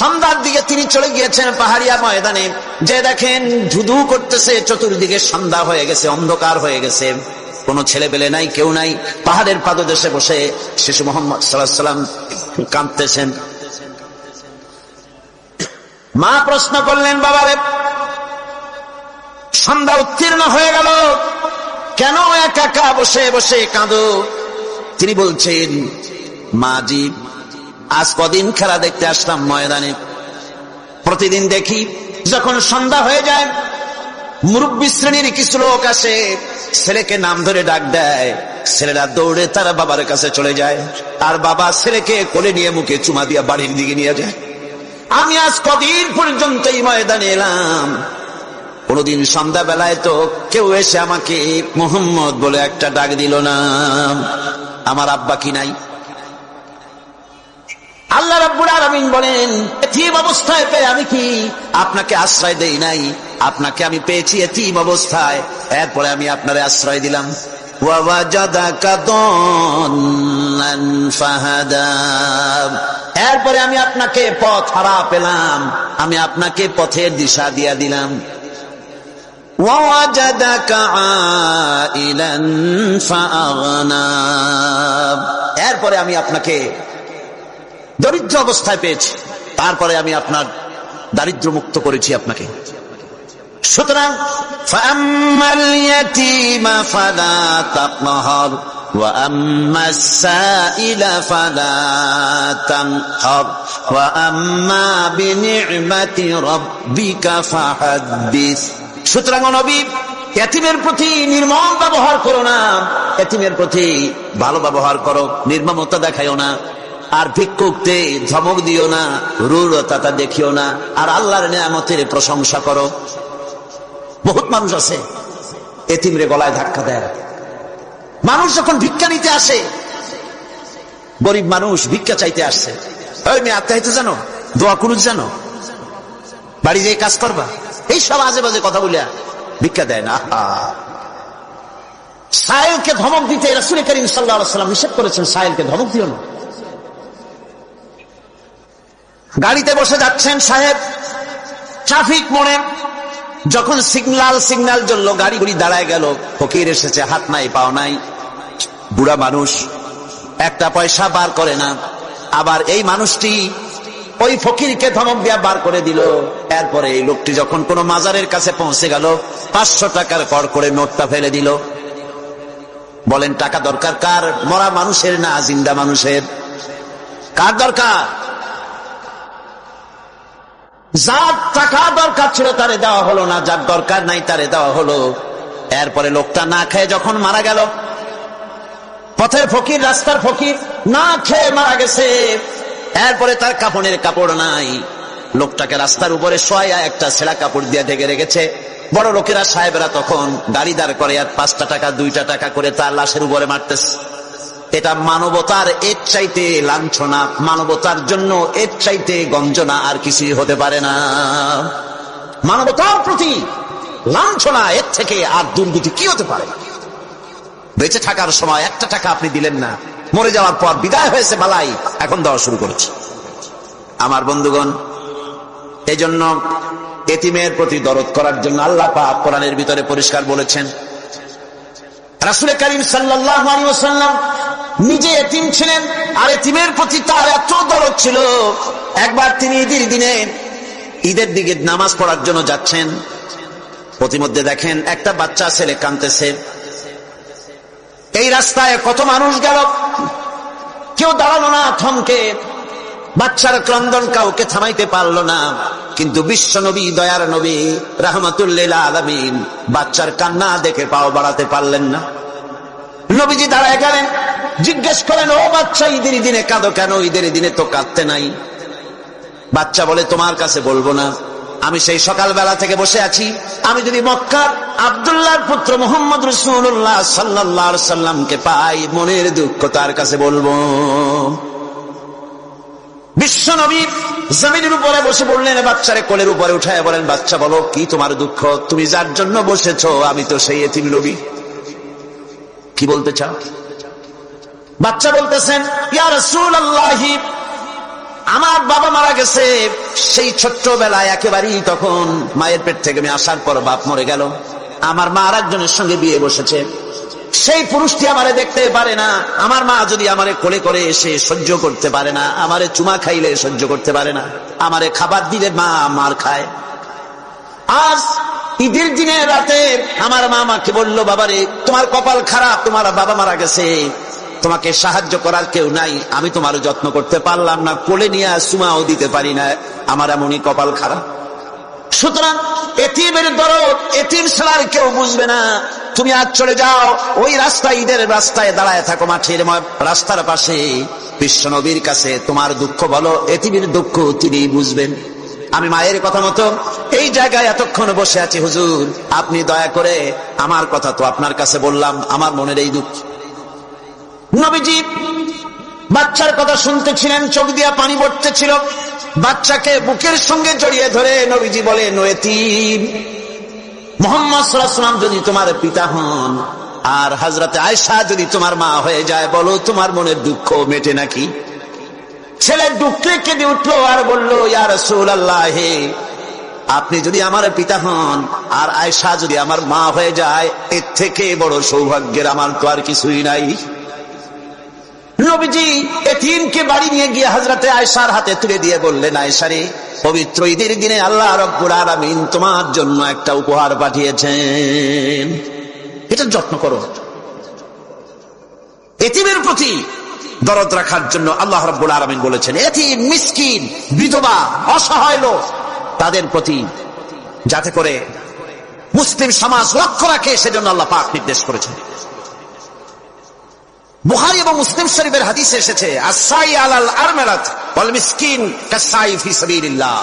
সন্ধ্যার দিকে তিনি চলে গিয়েছেন পাহাড়িয়া ময়দানে, যে দেখেন ধুধু করতেছে, চতুর্দিকে সন্ধ্যা হয়ে গেছে, অন্ধকার হয়ে গেছে, কোন ছেলে পেলে নাই, কেউ নাই। পাহাড়ের পাদদেশে বসে শিশু মুহাম্মদ সাল্লাল্লাহু আলাইহি ওয়াসাল্লাম কাঁদতেছেন। মা প্রশ্ন করলেন, বাবারে সন্ধ্যা উত্তীর্ণ হয়ে গেল, কেন একা একা বসে বসে কাঁদো? তিনি বলছেন, মা জি, আজ কদিন খেলা দেখতে আসলাম ময়দানে, প্রতিদিন দেখি যখন সন্ধ্যা হয়ে যায় মুরব্বী শ্রেণীর কিছু লোক আসে, ছেলেকে নাম ধরে ডাক দেয়, ছেলেরা দৌড়ে তার বাবার কাছে চলে যায়, আর বাবা ছেলেকে কোলে নিয়ে মুখে চুমা দিয়ে বাড়ির দিকে নিয়ে যায়। আমি আজ কদিন পর্যন্ত এই ময়দানে এলাম, কোনদিন সন্ধ্যা বেলায় তো কেউ এসে আমাকে মুহাম্মদ বলে একটা ডাক দিল না। আমার আব্বা কি নাই? আল্লাহ রাব্বুল আলামিন বলেন, এতিম অবস্থায় পেয়ে আমি কি আপনাকে আশ্রয় দেই নাই? আপনাকে আমি পেয়েছি এতিম অবস্থায়, এরপরে আমি আপনারে আশ্রয় দিলাম। ওয়া ওয়াজাদাকা দাল্লান ফাহাদা, এরপরে আমি আপনাকে পথ হারা পেলাম, আমি আপনাকে পথের দিশা দিয়া দিলাম। ওয়া ওয়াজাদাকা আইলান ফাআগনা, এরপরে আমি আপনাকে দরিদ্র অবস্থায় পেয়েছি, তারপরে আমি আপনার দারিদ্র মুক্ত করেছি আপনাকে। সুতরাং ফাআম্মাল ইয়াতীমা ফালা তাকহার ওয়া আম্মাস সাইলা ফালা তানহার ওয়া আম্মা বিনি'মাতি রাব্বিকা ফাহাদ্দিস। সুতরাং নবী, এতিমের প্রতি নির্মম ব্যবহার করো না, এতিমের প্রতি ভালো ব্যবহার করো, নির্মমতা দেখাইও না। আর ভিক্ষুককে ধমক দিও না, রূঢ়তা দেখিও না, আর আল্লাহর নিয়ামতের প্রশংসা করো। বহুত মানুষ আছে এতিমরে গলায় ধাক্কা দেয়। মানুষ যখন ভিক্ষা নিতে আসে, গরিব মানুষ ভিক্ষা চাইতে আসছে, ওই মেয়ে আত্মাহিত জানো, দোয়া কুনুত জানো, বাড়ি যেয়ে কাজ করবা, এই সব আজে বাজে কথা বলিয়া ভিক্ষা দেয় না। সায়েলকে ধমক দিতে রাসূল করিম সাল্লাল্লাহু আলাইহি ওয়াসাল্লাম নিষেধ করেছেন, সায়েলকে ধমক দিও না। গাড়িতে বসে যাচ্ছেন সাহেব, ট্রাফিক মোড়ে যখন সিগন্যাল জ্বলল, গাড়িগুলি দাঁড়ায় গেল, ফকির এসেছে, হাত নাই পাও নাই, বুড়া মানুষ, একটা পয়সা বার করে না। আবার এই মানুষটি ওই ফকিরকে ধমক দিয়া বার করে দিল। এরপরে এই লোকটি যখন কোন মাজারের কাছে পৌঁছে গেল, 500 টাকার কর করে নোটটা ফেলে দিল। বলেন টাকা দরকার কার? মরা মানুষের না জিন্দা মানুষের? কার দরকার? যার টাকা দরকার ছিল তারে দেওয়া হলো না, যার দরকার নাই তারে দেওয়া হলো। এরপরে লোকটা না খেয়ে যখন মারা গেল, পথের ফকির, রাস্তার ফকির, না খেয়ে মারা গেছে। এরপরে তার কাপড়ের কাপড় নাই, লোকটাকে রাস্তার উপরে শোয়া একটা ছেঁড়া কাপড় দিয়ে ঢেকে রেখেছে। বড় লোকেরা, সাহেবরা তখন গাড়ি দাঁড় করে আর 5 টাকা 2 টাকা করে তার লাশের উপরে মারতেছে। এটা মানবতার এর চাইতে লাঞ্ছনা, মানবতার জন্য এর চাইতে গঞ্জনা আর কিছুই হতে পারে না। মানবতার প্রতি লাঞ্ছনা এর থেকে আর দুর্গতি কি হতে পারে? বেঁচে থাকার সময় 1 টাকা আপনি দিলেন না, মরে যাওয়ার পর বিদায় হয়েছে বালাই, এখন দেওয়া শুরু করেছে। আমার বন্ধুগণ, এই জন্য এতিমের প্রতি দরদ করার জন্য আল্লাহ পাক কোরআনের ভিতরে পরিষ্কার বলেছেন। রাসূল করিম সাল্লাল্লাহু আলাইহি ওয়াসাল্লাম নিজে এতিম ছিলেন, আর এতিমের প্রতি তার এত দরদ ছিল, একবার তিনি ঈদের দিকে নামাজ পড়ার জন্য যাচ্ছেন। প্রতিমধ্যে দেখেন একটা বাচ্চা ছেলে কাঁদতেছে। এই রাস্তায় কত মানুষ গেল, কেউ দাঁড়ালো না, থমকে। বাচ্চার ক্রন্দন কাউকে থামাইতে পারলো না, কিন্তু বিশ্ব নবী, দয়ার নবী, রাহমাতুল লিল আলামিন বাচ্চার কান্না দেখে পাও বাড়াতে পারলেন না। নবীজি দাঁড়ায় গেলেন, জিজ্ঞেস করেন, ও বাচ্চা, ঈদের দিনে কাঁদো কেন? ঈদের দিনে তো কাঁদতে নাই। বাচ্চা বলে, তোমার কাছে বলবো না, আমি সেই সকালবেলা থেকে বসে আছি। আমি যদি মক্কার আব্দুল্লাহর পুত্র মুহাম্মদ রাসূলুল্লাহ সাল্লাল্লাহু আলাইহি সাল্লামকে পাই, মনের দুঃখ তার কাছে বলবো। বিশ্ব নবী জমিনের উপরে বসে পড়লেন, বাচ্চারে কোলের উপরে উঠায় বলেন, বাচ্চা বলো কি তোমার দুঃখ? তুমি যার জন্য বসেছো আমি তো সেই এতিম নবী, কি বলতে চাও? বাচ্চা বলতেছেন, ইয়া রাসূলুল্লাহ, আমার বাবা মারা গেছে। সেই ছোট্টবেলায় একেবারেই তখন মায়ের পেট থেকে আমি আসার পর বাপ মরে গেল। আমার মা আর একজনের সঙ্গে বিয়ে বসেছে। সেই পুরুষটি আমারে দেখতে পারে না। আমার মা যদি আমারে কোলে করে এসে সহ্য করতে পারে না, আমারে চুমা খাইলে সহ্য করতে পারে না, আমারে খাবার দিলে মা মার খায়। আজ ঈদের দিনে রাতে আমার মা আমাকে বলল, বাবারে তোমার কপাল খারাপ, তোমার বাবা মারা গেছে, তোমাকে সাহায্য করার কেউ নাই, আমি তোমার যত্ন করতে পারলাম না, কোলে নিয়ে চুমাও দিতে পারি না, আমার এমনই কপাল খারাপ। সুতরাং এতিমের দরদ এতিম ছাড়া কেউ বুঝবে না। তুমি আজ চলে যাও, ওই রাস্তায়, ঈদের রাস্তায় দাঁড়ায় থাকো, মাঠের রাস্তার পাশে, বিশ্ব নবীর কাছে তোমার দুঃখ বলো, এতিমের দুঃখ তিনি বুঝবেন। আমি মায়ের কথা মতো এই জায়গায় এতক্ষণ বসে আছি, হুজুর আপনি দয়া করে, আমার কথা তো আপনার কাছে বললাম, আমার মনের এই দুঃখ। নবীজি বাচ্চার কথা শুনতেছিলেন, চোখ দিয়া পানি পড়তেছিল। বাচ্চাকে বুকের সঙ্গে জড়িয়ে ধরে নবীজি বলেন, ও এতিম, মুহাম্মদ সাল্লাল্লাহু আলাইহি ওয়াসাল্লাম যদি তোমার পিতা হন আর হযরতে আয়েশা যদি তোমার মা হয়ে যায়, বলো তোমার মনের দুঃখ মেটে নাকি? ছেলে দুঃখে কেঁদে উঠলো আর বলল, ইয়া রাসূলুল্লাহ, আপনি যদি আমার পিতা হন আর আয়েশা যদি আমার মা হয়ে যায়, এর থেকে বড় সৌভাগ্যের আমার তো আর কিছুই নাই। নবীজি এতিমকে বাড়ি নিয়ে গিয়ে হযরতে আয়েশার হাতে তুলে দিয়ে বললেন, আয়েশা রে, পবিত্র ঈদের দিনে আল্লাহ রাব্বুল আলামিন তোমার জন্য একটা উপহার পাঠিয়েছেন, এটা যত্ন করো। এতিমের প্রতি দরদ রাখার জন্য আল্লাহ রাব্বুল আলামিন বলেছেন, এতিম, মিসকিন, বিধবা, অসহায় লোক, তাদের প্রতি যাতে করে মুসলিম সমাজ লক্ষ্য রাখে, সেজন্য আল্লাহ পাক নির্দেশ করেছেন। বুখারী এবং মুসলিম শরীফের হাদিসে এসেছে, আস-সাই আলাল আরমালাত ওয়াল মিসকিন কাস-সাই ফি সাবিলিল্লাহ।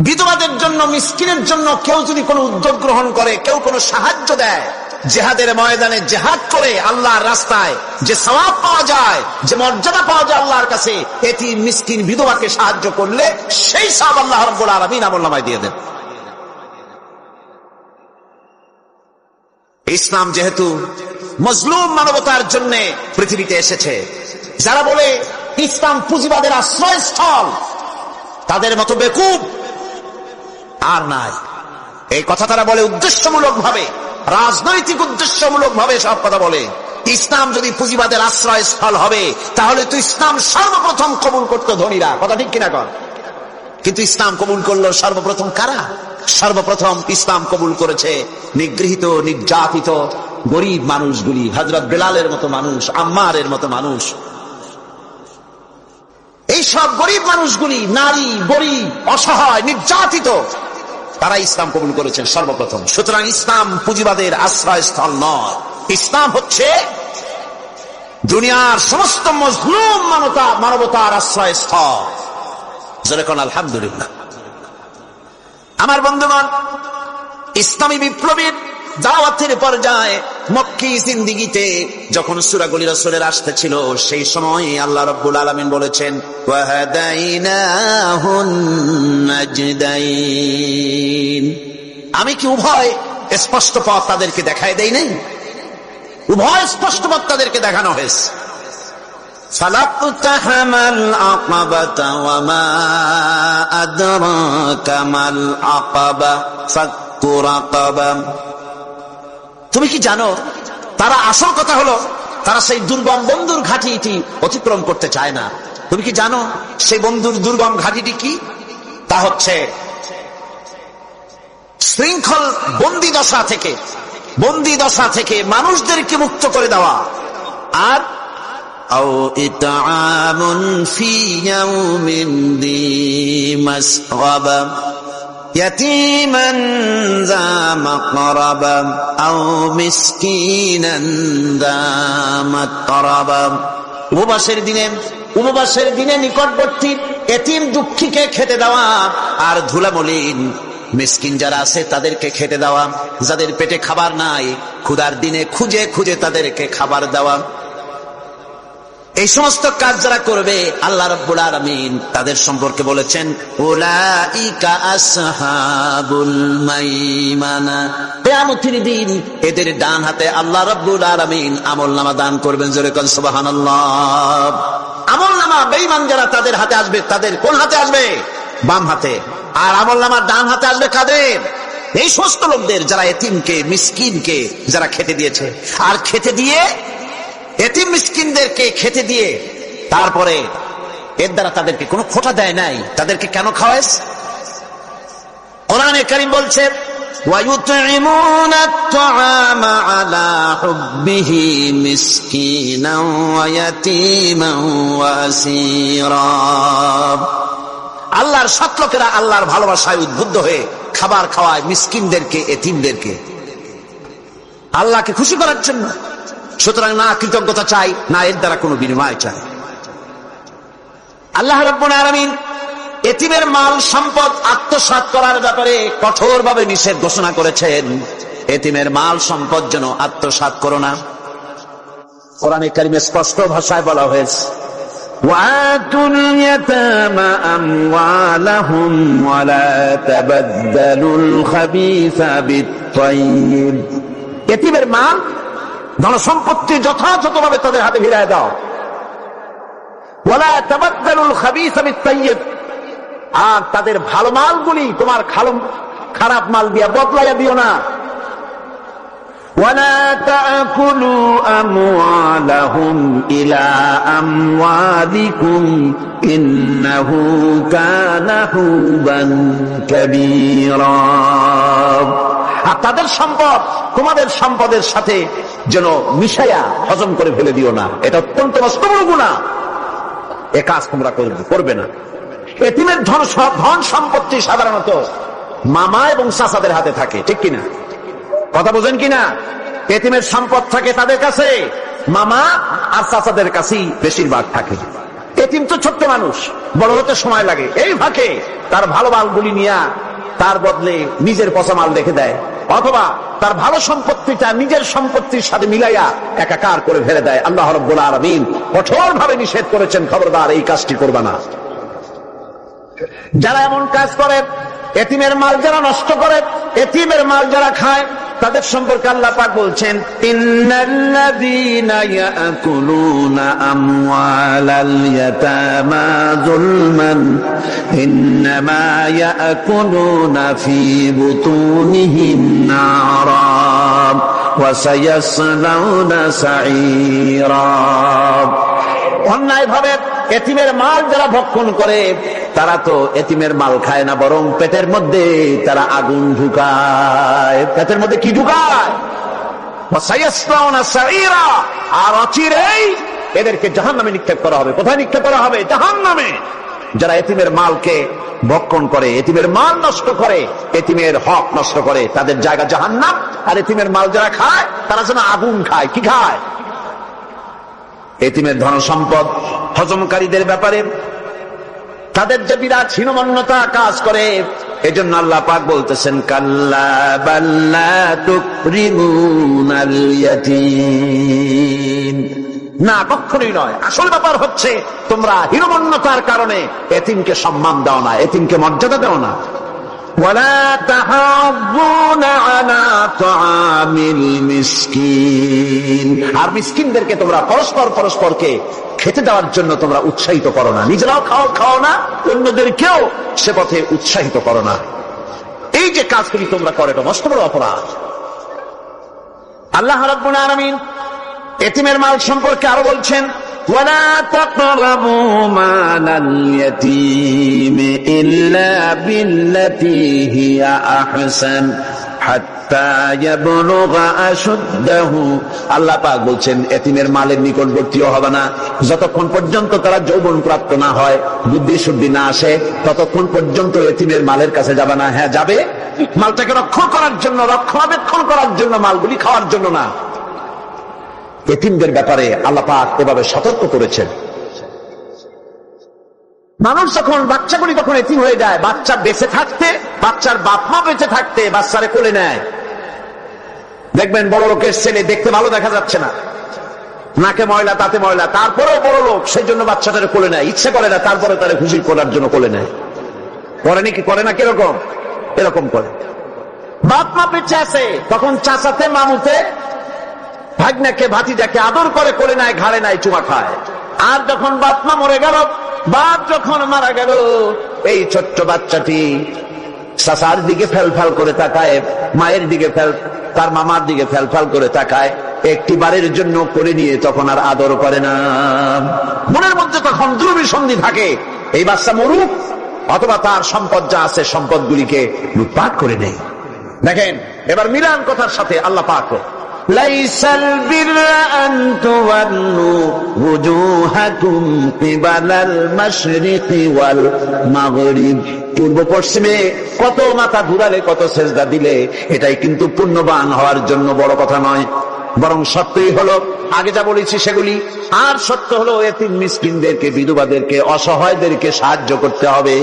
বিধবাদের জন্য, মিসকিনের জন্য কেউ যদি কোনো উদ্যোগ গ্রহণ করে, কেউ কোনো সাহায্য দেয়, জিহাদের ময়দানে জিহাদ করে আল্লাহর রাস্তায় যে সওয়াব পাওয়া যায়, যে মর্যাদা পাওয়া যায় আল্লাহর কাছে, এতিম, মিসকিন, বিধবাকে সাহায্য করলে সেই সওয়াব আল্লাহ রাব্বুল আলামিন আমলনামায় দিয়ে দেন। ইসলাম যেহেতু মজলুম মানবতার জন্য পৃথিবীতে এসেছে, যারা বলে ইসলাম পুঁজিবাদের আশ্রয়স্থল, তাদের মতো বেকুব আর নাই। এই কথা তারা বলে উদ্দেশ্যমূলক ভাবে, রাজনৈতিক উদ্দেশ্যমূলক ভাবে সব কথা বলে। ইসলাম যদি পুঁজিবাদের আশ্রয়স্থল হবে, তাহলে তো ইসলাম সর্বপ্রথম কবুল করতো ধনীরা, কথা ঠিক কিনা কর? কিন্তু ইসলাম কবুল করলো সর্বপ্রথম কারা? সর্বপ্রথম ইসলাম কবুল করেছে নিগৃহীত, নির্যাতিত গরিব মানুষগুলি, হযরত বেলালের মতো মানুষ, আম্মারের মতো মানুষ। এই সব গরিব মানুষগুলি, নারী, গরিব, অসহায়, নির্যাতিত, তারা ইসলাম কবুল করেছেন সর্বপ্রথম। সুতরাং ইসলাম পুঁজিবাদের আশ্রয়স্থল নয়। ইসলাম হচ্ছে দুনিয়ার সমস্ত মজলুম মানবতার আশ্রয়স্থল। যেরকম আলহামদুলিল্লাহ। আমার বন্ধুগণ, ইসলামী বিপ্লবীর দাওয়াতের পর্যায়ে মক্কি জিন্দেগিতে যখন সূরাগুলি রাসূলের আসতেছিল, সেই সময় আল্লাহ রাব্বুল আলামিন বলেছেন ওয়াহাদাইনাহুন নাজদাইন, আমি কি উভয় স্পষ্ট পথ তাদেরকে দেখায় দেই নাই? উভয় স্পষ্ট পথ তাদেরকে দেখানো হয়েছে। ফালাকতাহামাল আকাবাতা ওয়া মা আদরাকা মাল আকাবা ফাক্কু রাকাবা। তুমি কি জানো, তারা আসল কথা হলো তারা সেই দুর্গম বন্ধুর ঘাঁটিটি অতিক্রম করতে চায় না। তুমি কি জানো সেই বন্ধুর দুর্গম ঘাঁটিটি কি? তা হচ্ছে শৃঙ্খল বন্দি দশা থেকে মানুষদেরকে মুক্ত করে দেওয়া, আর আও ইতআমুন ফি ইয়াউমিন যী মাসগাবা ইয়াতীমান যা মাকরাবা আও মিসকিনান যা মাতরাবা। উপবাসের দিনে নিকটবর্তী এতিম দুঃখীকে খেতে দেওয়া, আর ধুলামলিন মিসকিন যারা আছে তাদেরকে খেতে দেওয়া, যাদের পেটে খাবার নাই ক্ষুধার দিনে খুঁজে খুঁজে তাদেরকে খাবার দেওয়া। এই সমস্ত কাজ যারা করবে আল্লাহ রাব্বুল আলামিন তাদের সম্পর্কে বলেছেন উলাইকা আসহাবুল মাইমানা। কিয়ামতের দিন এদের ডান হাতে আল্লাহ রাব্বুল আলামিন আমলনামা দান করবেন। জোরে কোন সুবহানাল্লাহ। আমলনামা বেঈমান যারা তাদের হাতে আসবে, তাদের কোন হাতে আসবে? বাম হাতে। আর আমলনামা ডান হাতে আসবে কাদের? এই সমস্ত লোকদের যারা এতিমকে মিসকিনকে যারা খেতে দিয়েছে, আর খেতে দিয়ে এতিম মিসকিনদেরকে খেতে দিয়ে তারপরে এর দ্বারা তাদেরকে কোনো খোঁটা দেয় নাই। তাদেরকে কেন খাওয়াস? কোরআনে কারীম বলছে ওয়ায়ুতঈমুনা আত-তাআমা আলা হুব্বিহি মিসকিনান ওয়া ইয়াতীমান ওয়া আসীরা। আল্লাহর সৎ লোকেরা আল্লাহর ভালোবাসায় উদ্বুদ্ধ হয়ে খাবার খাওয়ায় মিসকিনদেরকে, এতিমদেরকে, আল্লাহকে খুশি করার জন্য। সুতরাং না কৃতজ্ঞতা চাই, না এর দ্বারা কোনো বিনিময় চাই। আল্লাহ রাব্বুল আলামিন এতিমের মাল সম্পদ আত্মসাৎ করার ব্যাপারে কঠোরভাবে নিষেধ ঘোষণা করেছেন। এতিমের মাল সম্পদ যেন আত্মসাৎ করো না। কোরআনে কারিমে স্পষ্ট ভাষায় বলা হয়েছে ওয়াতুল ইয়াতামা আমওয়ালাহুম ওয়া লা তাবাদদালুল খাবিসা বিত-তাইয়্যিব। এতিমের মাল ধন সম্পত্তি যথাযথভাবে তাদের হাতে ফিরিয়ে দাও। ওয়ালা তাবাদদালুল খাবিসা বিত-তাইয়্যিব, আর তাদের ভালো মালগুলি তোমার খারাপ মাল দিয়া বদলাইয়া দিও না। ওয়ালা তাকুলু আমওয়ালাহুম ইলা আমওয়ালিকুম ইন্নাহু কানা হুবান কাবীরা। আর তাদের সম্পদ তোমাদের সম্পদের সাথে যেন মিশাইয়া হজম করে ফেলে দিও না। এটা অত্যন্ত মস্ত বড় গুনাহ। এ কাজ তোমরা করবে না। এতিমের ধন সম্পত্তি সাধারণত মামা এবং চাচাদের হাতে থাকে, ঠিক কিনা? কথা বোঝেন কিনা? এতিমের সম্পদ থাকে তাদের কাছে, মামা আর চাচাদের কাছেই বেশিরভাগ থাকে। এতিম তো ছোট্ট মানুষ, বড় হতে সময় লাগে। এই ফাঁকে তার ভালো মালগুলি নিয়ে তার বদলে নিজের পচা মাল রেখে দেয়, অথবা তার ভালো সম্পত্তিটা নিজের সম্পত্তির সাথে মিলাইয়া একাকার করে ফেলে দেয়। আল্লাহ রাব্বুল আলামিন কঠোরভাবে নিষেধ করেছেন, খবরদার এই কাজটি করবে না। যারা এমন কাজ করে, এতিমের মাল যারা নষ্ট করে, এতিমের মাল যারা খায়, তাদের সম্পর্কে আল্লাহ পাক বলছেন ইন্নাল্লাযীনা ইয়াকুলুনা আমওয়ালাল ইয়াতামা যুলমান ইন্নামা ইয়াকুলুনা ফি বুতুনিহিম নারা ওয়া সায়াসলাউনা সাঈরা। অন্যায়ভাবে এতিমের মাল যারা ভক্ষণ করে তারা তো এতিমের মাল খায় না, বরং পেটের মধ্যে তারা আগুন ঢুকায়। পেটের মধ্যে কি ঢুকায়? আর অচিরেই এদেরকে জাহান্নামে নিক্ষেপ করা হবে। কোথায় নিক্ষেপ করা হবে? জাহান্নামে। যারা এতিমের মালকে ভক্ষণ করে, এতিমের মাল নষ্ট করে, এতিমের হক নষ্ট করে, তাদের জায়গা জাহান্নাম। আর এতিমের মাল যারা খায় তারা যেন আগুন খায়। কি খায়? এতিমের ধন সম্পদ হজমকারীদের ব্যাপারে তাদের যে বিরাট হীনমন্যতা কাজ করে, এজন্য আল্লাহ পাক বলতেছেন কাল্লা বাল্লা তুকরিমুনাল ইয়াতীম। না, কখনোই নয়। আসল ব্যাপার হচ্ছে তোমরা হীনমন্যতার কারণে এতিমকে সম্মান দাও না, এতিমকে মর্যাদা দাও না। ওয়ালা তাহাব্বুনা আলা তাআমিল মিসকিন, আর মিসকিনদেরকে তোমরা পরস্পরকে খেতে দেওয়ার জন্য তোমরা উৎসাহিত করো না। নিজেরাও খাও না, অন্যদেরকেও সে পথে উৎসাহিত করো না। এই যে কাজগুলি তোমরা করো, এটা মস্ত বড় অপরাধ। আল্লাহ রাব্বুল আলামিন এতিমের মাল সম্পর্কে আরো বলছেন ওয়ালা তাকরাবু মালাল ইয়াতীম ইল্লা বিল্লাতী হিয়া আহসান হাত্তা ইয়াবলুগা আশুদ্দাহু। আল্লাহ পাক বলছেন এতিমের মালের নিকটবর্তীও হবে না যতক্ষণ পর্যন্ত তারা যৌবন প্রাপ্ত না হয়, বুদ্ধি শুদ্ধি না আসে, ততক্ষণ পর্যন্ত এতিমের মালের কাছে যাবে না। হ্যাঁ যাবে, মালটাকে রক্ষণ করার জন্য, রক্ষণাবেক্ষণ করার জন্য, মালগুলি খাওয়ার জন্য না। এতিমদের ব্যাপারে আল্লাহ পাক এভাবে সতর্ক করেছেন। মানুষ যখন বাচ্চাগুলি যখন এতিম হয়ে যায়, বাচ্চা বেঁচে থাকতে, বাচ্চার বাপ মা বেঁচে থাকতে বাচ্চারে কোলে নেয়। দেখবেন বড় লোকের ছেলে দেখতে ভালো দেখা যাচ্ছে না, নাকে ময়লা তাতে ময়লা, তারপরেও বড় লোক, সেই জন্য বাচ্চাটারে কোলে নেয়। ইচ্ছে করে না, তারপরে তারা খুশি করার জন্য কোলে নেয়। করে নাকি করে না, কিরকম? এরকম করে। বাপ মা বেঁচে আছে তখন চাচাতে মামুতে ভাগ্নাকে ভাতিজাকে আদর করে কোলে নেয়, ঘাড়ে নেয়, চুমা খায়। আর যখন বাপ মা মরে গেল, বাপ যখন মারা গেল, এই ছোট্ট বাচ্চাটি চাচার দিকে ফেলফাল করে তাকায়, মায়ের দিকে তার মামার দিকে ফেলফাল করে তাকায়, একটি বারের জন্য করে নিয়ে তখন আর আদর করে না। মনের মধ্যে তখন দুর্বিসন্ধি থাকে, এই বাচ্চা মরুক অথবা তার সম্পদ যা আছে সম্পদগুলিকে লুটপাট করে নেয়। দেখেন এবার মিলান কথার সাথে আল্লাহ পাক লাইসাল বিররা আন তুওয়াল্লু ওয়ুজুহাকুম কিবালাল মাশরিকি ওয়াল মাগরিব। পূর্ব পশ্চিমে কত মাথা ঘুরালে, কত সেজদা দিলে, এটাই কিন্তু পুণ্যবান হওয়ার জন্য বড় কথা নয়। বরং সত্যই হলো আগে যা বলেছি সেগুলি, আর সত্য হলো এতিম মিসকিনদেরকে, বিধবাদেরকে, অসহায়দেরকে সাহায্য করতে হবে।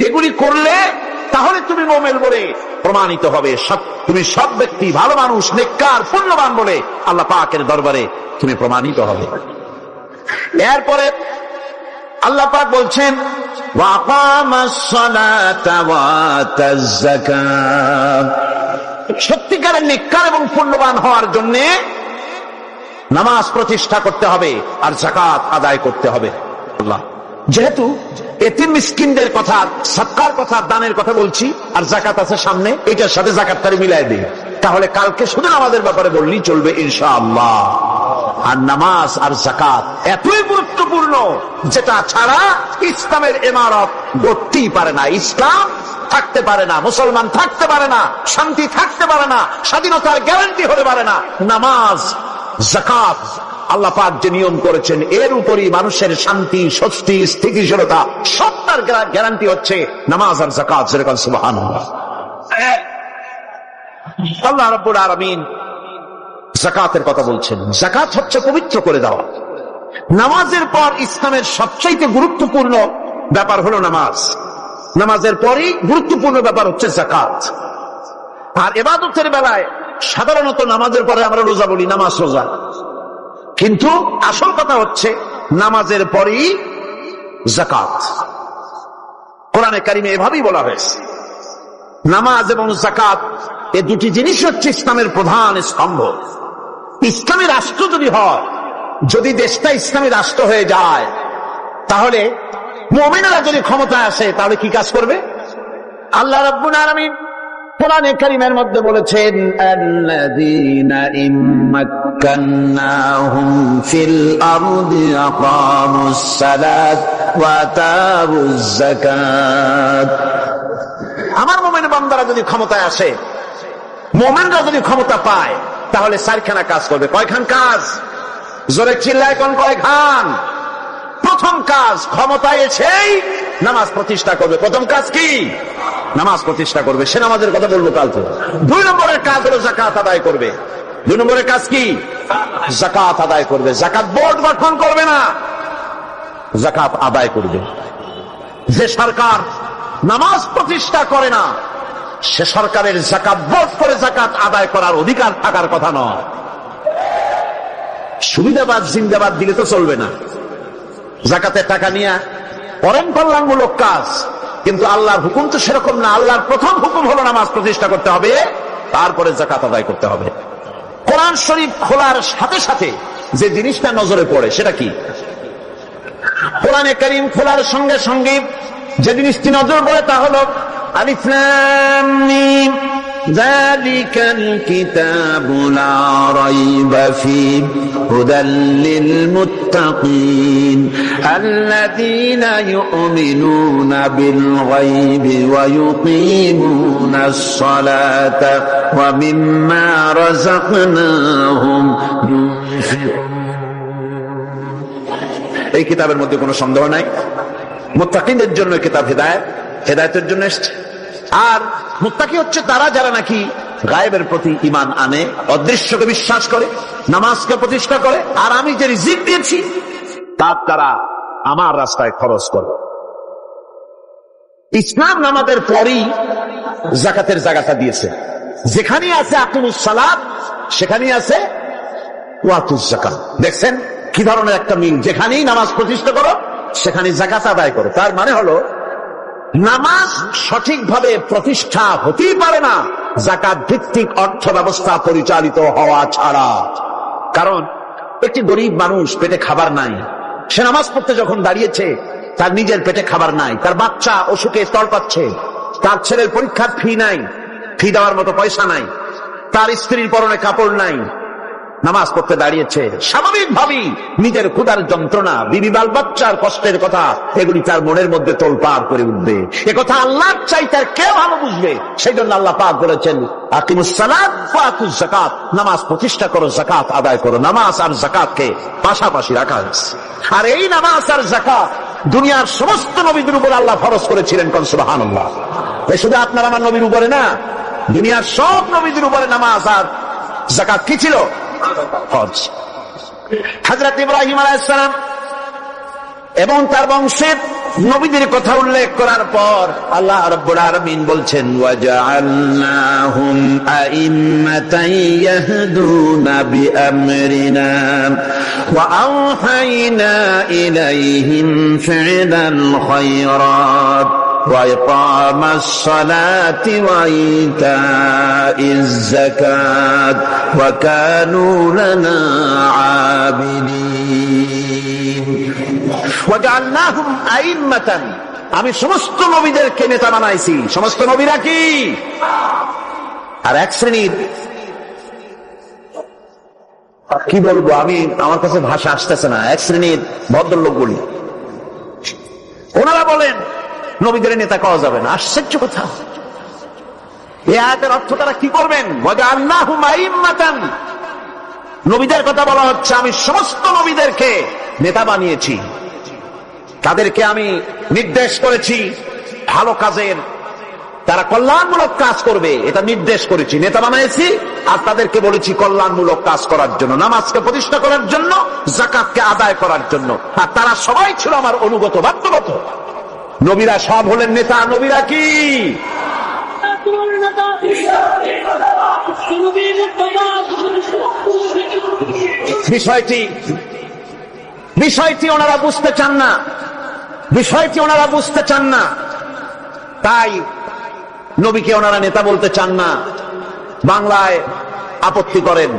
এগুলি করলে তাহলে তুমি মুমিন বলে প্রমাণিত হবে, তুমি সব ব্যক্তি ভালো মানুষ, নেককার, পুণ্যবান বলে আল্লাহ পাকের দরবারে তুমি প্রমাণিত হবে। এরপরে আল্লাহ পাক বলছেন ওয়াকামাস সালাতা ওয়া আতাজ যাকাত। সত্যিকারের নেককার এবং পুণ্যবান হওয়ার জন্য নামাজ প্রতিষ্ঠা করতে হবে আর যাকাত আদায় করতে হবে। আল্লাহ যেহেতু এতিম মিসকিনদের কথা, সদকার কথা, দানের কথা বলছি, আর যাকাত আছে সামনে, এটার সাথে যাকাতটারে মিলাই দিই, তাহলে কালকে শুধু নামাজের ব্যাপারে বললেই চলবে ইনশাআল্লাহ। আর নামাজ আর যাকাত এতই গুরুত্বপূর্ণ, যেটা ছাড়া ইসলামের ইমারত গড়তেই পারে না, ইসলাম থাকতে পারে না, মুসলমান থাকতে পারে না, শান্তি থাকতে পারে না, স্বাধীনতার গ্যারান্টি হতে পারে না। নামাজ, যাকাত আল্লাহ পাক যে নিয়ম করেছেন, এর উপরই মানুষের শান্তি, স্বস্তি, স্থিতিশীলতা সবটার গ্যারান্টি হচ্ছে নামাজ আর যাকাত। যেরকম সুবহানাল্লাহ। আল্লাহ রাব্বুল আলামিন যাকাতের কথা বলছেন। যাকাত হচ্ছে পবিত্র করে দেওয়া। নামাজের পর ইসলামের সবচাইতে গুরুত্বপূর্ণ ব্যাপার হলো নামাজ, নামাজের পরই গুরুত্বপূর্ণ ব্যাপার হচ্ছে যাকাত। আর ইবাদতের বেলায় সাধারণত নামাজের পরে আমরা রোজা বলি, নামাজ রোজা, কিন্তু আসল কথা হচ্ছে নামাজের পরেই যাকাত। কোরআনে কারিমে এভাবেই বলা হয়েছে। নামাজ এবং যাকাত এই দুটি জিনিস হচ্ছে ইসলামের প্রধান স্তম্ভ। ইসলামী রাষ্ট্র যদি হয়, যদি দেশটা ইসলামী রাষ্ট্র হয়ে যায়, তাহলে মুমিনরা যদি ক্ষমতায় আসে, তাহলে কি কাজ করবে? আল্লাহ রাব্বুল আলামিন কোরআনে কারীমের মধ্যে বলেছেন আল্লাযীনা ইম্মাক্কান্নাহুম ফিল আরদি আকামুস সালাত ওয়া আতাউজ যাকাত। আমার মুমিন বান্দারা যদি ক্ষমতায় আসে, মুমিনরা যদি ক্ষমতা পায়, তাহলে চারখানা কাজ করবে। কয়খান কাজ? জোরে চিল্লায় কোন কয়খান? প্রথম কাজ, ক্ষমতায় এসেই নামাজ প্রতিষ্ঠা করবে। প্রথম কাজ কি? নামাজ প্রতিষ্ঠা করবে। সে নামাজের কথা বলবো কালকে। 2 নম্বরের কাজ হলো যাকাত আদায় করবে। 2 নম্বরের কাজ কি? যাকাত আদায় করবে। যাকাত বোর্ড গঠন করবে না, যাকাত আদায় করবে। যে সরকার নামাজ প্রতিষ্ঠা করে না, সে সরকারের যাকাত বোর্ড করে যাকাত আদায় করার অধিকার থাকার কথা নয়। সুবিধাবাদ জিন্দাবাদ দিলে তো চলবে না। যাকাতের টাকা নিয়ে করেন কল্যাণমূলক কাজ, কিন্তু আল্লাহর হুকুম তো সেরকম না। আল্লাহর প্রথম হুকুম হলো নামাজ প্রতিষ্ঠা করতে হবে, তারপরে যাকাত আদায় করতে হবে। কোরআন শরীফ খোলার সাথে সাথে যে জিনিসটা নজরে পড়ে সেটা কি? কোরআনে কারীম খোলার সঙ্গে সঙ্গে যে জিনিসটি নজর পড়ে তা হলো আলিফ লাম মিম যালিকাল কিতাবু লা রাইবা ফীহি হুদাল লিল মুত্তাকিন আল্লাযীনা ইউমিনুনা বিল গায়বি ওয়া ইউকিমুনাস সালাতা ওয়া মিম্মা রাযাকনাহুম ইউনফিকুন। এই কিতাবের মধ্যে কোনো সন্দেহ নাই, মুত্তাকিনদের জন্য কিতাব হেদায়েত, হেদায়েতের জন্য এসেছে। আর মুত্তাকি হচ্ছে তারা যারা নাকি গায়েবের প্রতি ঈমান আনে, অদৃশ্যকে বিশ্বাস করে, নামাজকে প্রতিষ্ঠা করে, আর আমি যে রিজিক দিয়েছি তারা আমার রাস্তায় খরচ করে। ইসলাম নামাজের পরই যাকাতের জায়গাটা দিয়েছে। যেখানে আছে আকিমুস সালাত, সেখানে আছে ওয়াতুজ যাকাত। দেখছেন কি ধরনের একটা মিল? যেখানেই নামাজ প্রতিষ্ঠা করো সেখানে যাকাত আদায় করো। তার মানে হলো নামাজ সঠিকভাবে প্রতিষ্ঠা হতেই পারে না যাকাত ভিত্তিক অর্থ ব্যবস্থা পরিচালিত হওয়া ছাড়া। কারণ একটি গরিব মানুষ, পেটে খাবার নাই, সে নামাজ পড়তে যখন দাঁড়িয়েছে তার নিজের পেটে খাবার নাই, তার বাচ্চা অসুখে তড়পাচ্ছে, তার ছেলের পরীক্ষার ফি নাই, ফি দেওয়ার মতো পয়সা নাই, তার স্ত্রীর পরনে কাপড় নাই, নামাজ পড়তে দাঁড়িয়েছে, স্বাভাবিকভাবেই নিজের ক্ষুধার যন্ত্রণা, বিবি বাল বাচ্চার কষ্টের কথা এগুলি তার মনের মধ্যে তোলপাড় করে উঠবে। এ কথা আল্লাহর চাইতে আর কে ভালো বুঝবে? সেই জন্য আল্লাহ পাক বলেছেন আকিমুস সালাত ওয়া আতুজ যাকাত, নামাজ প্রতিষ্ঠা করো, যাকাত আদায় করো। নামাজ আর যাকাতকে পাশাপাশি রাখা হয়েছে। আর এই নামাজ আর যাকাত দুনিয়ার সমস্ত নবীদের উপর আল্লাহ ফরজ করেছিলেন। কোন সুবহানাল্লাহ। এই শুধু আপনার আমার নবীর উপরে না, দুনিয়ার সব নবীদের উপরে নামাজ আর যাকাত কি ছিল? হযরত ইব্রাহিম আলাইহিস সালাম এবং তার বংশের নবীদের কথা উল্লেখ করার পর আল্লাহ রাব্বুল আলামিন বলছেন ওয়াজআলনাহুম আইম্মাতান ইয়াহদুনা বিআমরিনা ওয়া আওহাইনা ইলাইহিম ফি'লাল খায়রাত وإقام الصلاة وإيتاء الزكاة وكانوا لنا عابدين وجعلناهم أئمة। আমি সমস্ত নবীদেরকে নেতা বানাইছি। সমস্ত নবীরা কি? আর এক শ্রেণীর, কি বলবো আমি, আমার কাছে ভাষা আসতেছে না, এক শ্রেণীর ভদ্রলোক বলি, ওনারা বলেন নবীদের নেতা কওয়া যাবে না। আশ্চর্য কথা। এই আয়াতের অর্থ তারা কি করবেন? ওয়াজআলনাহুম আইম্মাতান, নবীদের কথা বলা হচ্ছে আমি সমস্ত নবীদেরকে নেতা বানিয়েছি, তাদেরকে আমি নির্দেশ করেছি ভালো কাজের, তারা কল্যাণমূলক কাজ করবে এটা নির্দেশ করেছি, নেতা বানিয়েছি। আর তাদেরকে বলেছি কল্যাণমূলক কাজ করার জন্য, নামাজকে প্রতিষ্ঠা করার জন্য, যাকাতকে আদায় করার জন্য। আর তারা সবাই ছিল আমার অনুগত, বাধ্যগত। নবীরা সব হলেন নেতা। নবীরা কি? বিষয়টি ওনারা বুঝতে চান না, বিষয়টি ওনারা বুঝতে চান না, তাই নবীকে ওনারা নেতা বলতে চান না। বাংলায় আপত্তি করেন,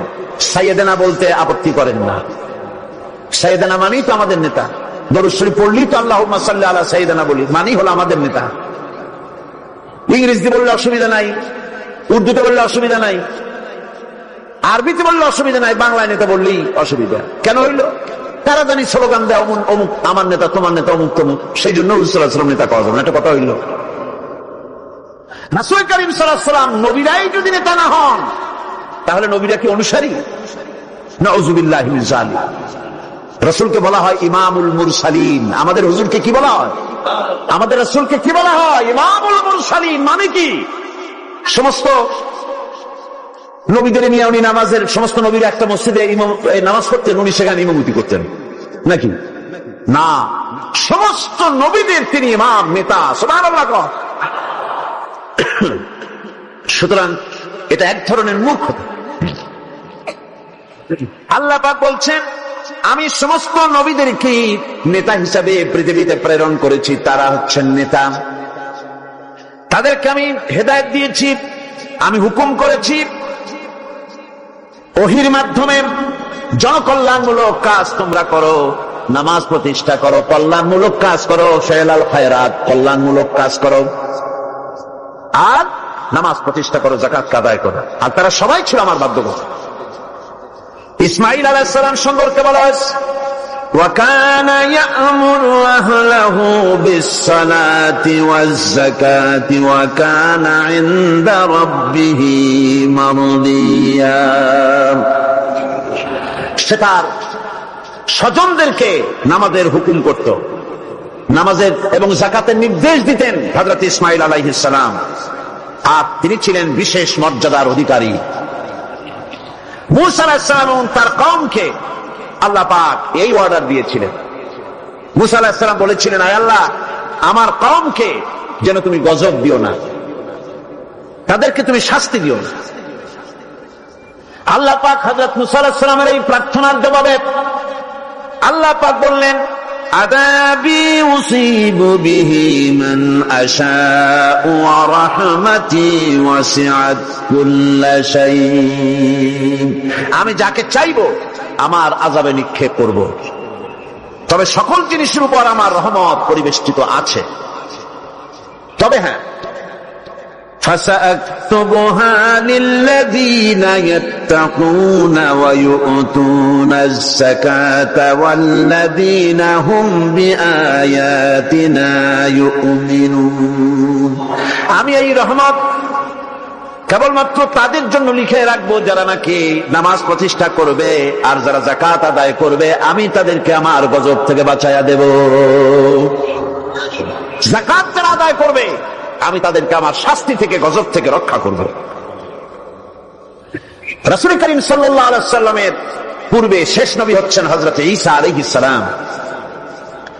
সাইয়েদেনা বলতে আপত্তি করেন না। সাইয়েদেনা মানেই তো আমাদের নেতা। দরুদ শরীফ পড়লি তো আল্লাহুম্মা সাল্লি আলা সাইয়্যিদিনা বলি, মানি হলো আমাদের নেতা। ইংরেজিতে বললে অসুবিধা নাই, উর্দুতে বললে অসুবিধা নাই, আরবিতে বললে অসুবিধা নাই, বাংলায় নেতা বললেই অসুবিধা। কেন হইল? তারা জানি স্লোগান দেয় অমুক অমুক, আমার নেতা, তোমার নেতা অমুক তমুক, সেই জন্য রাসূল সাল্লাল্লাহু আলাইহি ওয়াসাল্লাম নেতা কওয়া যাবে না। একটা কথা হইল। রাসূল কারীম সাল্লাল্লাহু আলাইহি ওয়াসাল্লাম নবীরাই যদি নেতা না হন, তাহলে নবীরা কি অনুসারী? নাউযুবিল্লাহি মিন যালিক। রাসূলকে বলা হয় ইমামুল মুরসালিন। আমাদের হুজুরকে কি বলা হয়? আমাদের রাসূলকে কি বলা হয়? ইমামুল মুরসালিন। মানে কি? সমস্ত নবীদের নিয়ে উনি নামাজের, সমস্ত নবীর একটা মসজিদে নামাজ পড়তেন, উনি সেখানে ইমামতি করতেন নাকি? না, সমস্ত নবীদের তিনি ইমাম, নেতা। সুবহানাল্লাহ। সুতরাং এটা এক ধরনের মূর্খতা। আল্লাহ পাক বলছেন, আমি সমস্ত নবীদেরকে নেতা হিসাবে পৃথিবীতে প্রেরণ করেছি, তারা হচ্ছেন নেতা। তাদেরকে আমি হেদায়েত দিয়েছি, আমি হুকুম করেছি, ওহীর মাধ্যমে জনকল্যাণমূলক কাজ তোমরা করো, নামাজ প্রতিষ্ঠা করো, কল্যাণমূলক কাজ করো, ফেলাল খায়রাত, কল্যাণমূলক কাজ করো, আর নামাজ প্রতিষ্ঠা করো, যাকাত আদায় করো। আর তারা সবাই ছিল আমার বাধ্যবাধকতা। ইসমাঈল আলাইহিস সালাম সম্পর্কে বলা হয়েছে, وَكَانَ يَأْمُرُ أَهْلَهُ بِالصَّلَاةِ وَالزَّكَاةِ وَكَانَ عِندَ رَبِّهِ مَرْضِيًّا। সে তার স্বজনদেরকে নামাজের হুকুম করত, নামাজের এবং যাকাতের নির্দেশ দিতেন হযরত ইসমাঈল আলাইহিস সালাম। আর তিনি ছিলেন বিশেষ মর্যাদার অধিকারী। মূসা আলাইহিস সালাম এবং তার কওমকে আল্লাহ পাক এই অর্ডার দিয়েছিলেন। মূসা আলাইহিস সালাম বলেছিলেন, আয় আল্লাহ, আমার কওমকে যেন তুমি গজব দিও না, তাদেরকে তুমি শাস্তি দিও না। আল্লাহ পাক হযরত মূসা আলাইহিস সালামের এই প্রার্থনার জবাবে আল্লাহ পাক বললেন, আযাবি উসিবু বিহি মান আশাউ ওয়া রাহমাতি ওয়াসিআত কুল্লা শাই। আমি যাকে চাইবো আমার আযাবে নিক্ষেপ করব, তবে সকল জিনিসের উপর আমার রহমত পরিবেষ্টিত আছে। তবে হ্যাঁ, فَسَأَكْتُبُهَا لِلَّذِينَ يَتَّقُونَ وَيُؤْتُونَ الزَّكَاةَ وَالَّذِينَ هُمْ بِآيَاتِنَا يُؤْمِنُونَ। আমি এই রহমত কেবলমাত্র তাদের জন্য লিখে রাখবো যারা নাকি নামাজ প্রতিষ্ঠা করবে আর যারা যাকাত আদায় করবে, আমি তাদেরকে আমার গজব থেকে বাঁচাইয়া দেব। যাকাত যারা আদায় করবে আমি তাদেরকে আমার শাস্তি থেকে, গজব থেকে রক্ষা করব। রাসূল করিম সাল্লাল্লাহু আলাইহি ওয়াসাল্লামের পূর্বে শেষ নবী হচ্ছেন হযরত ঈসা আলাইহিস সালাম।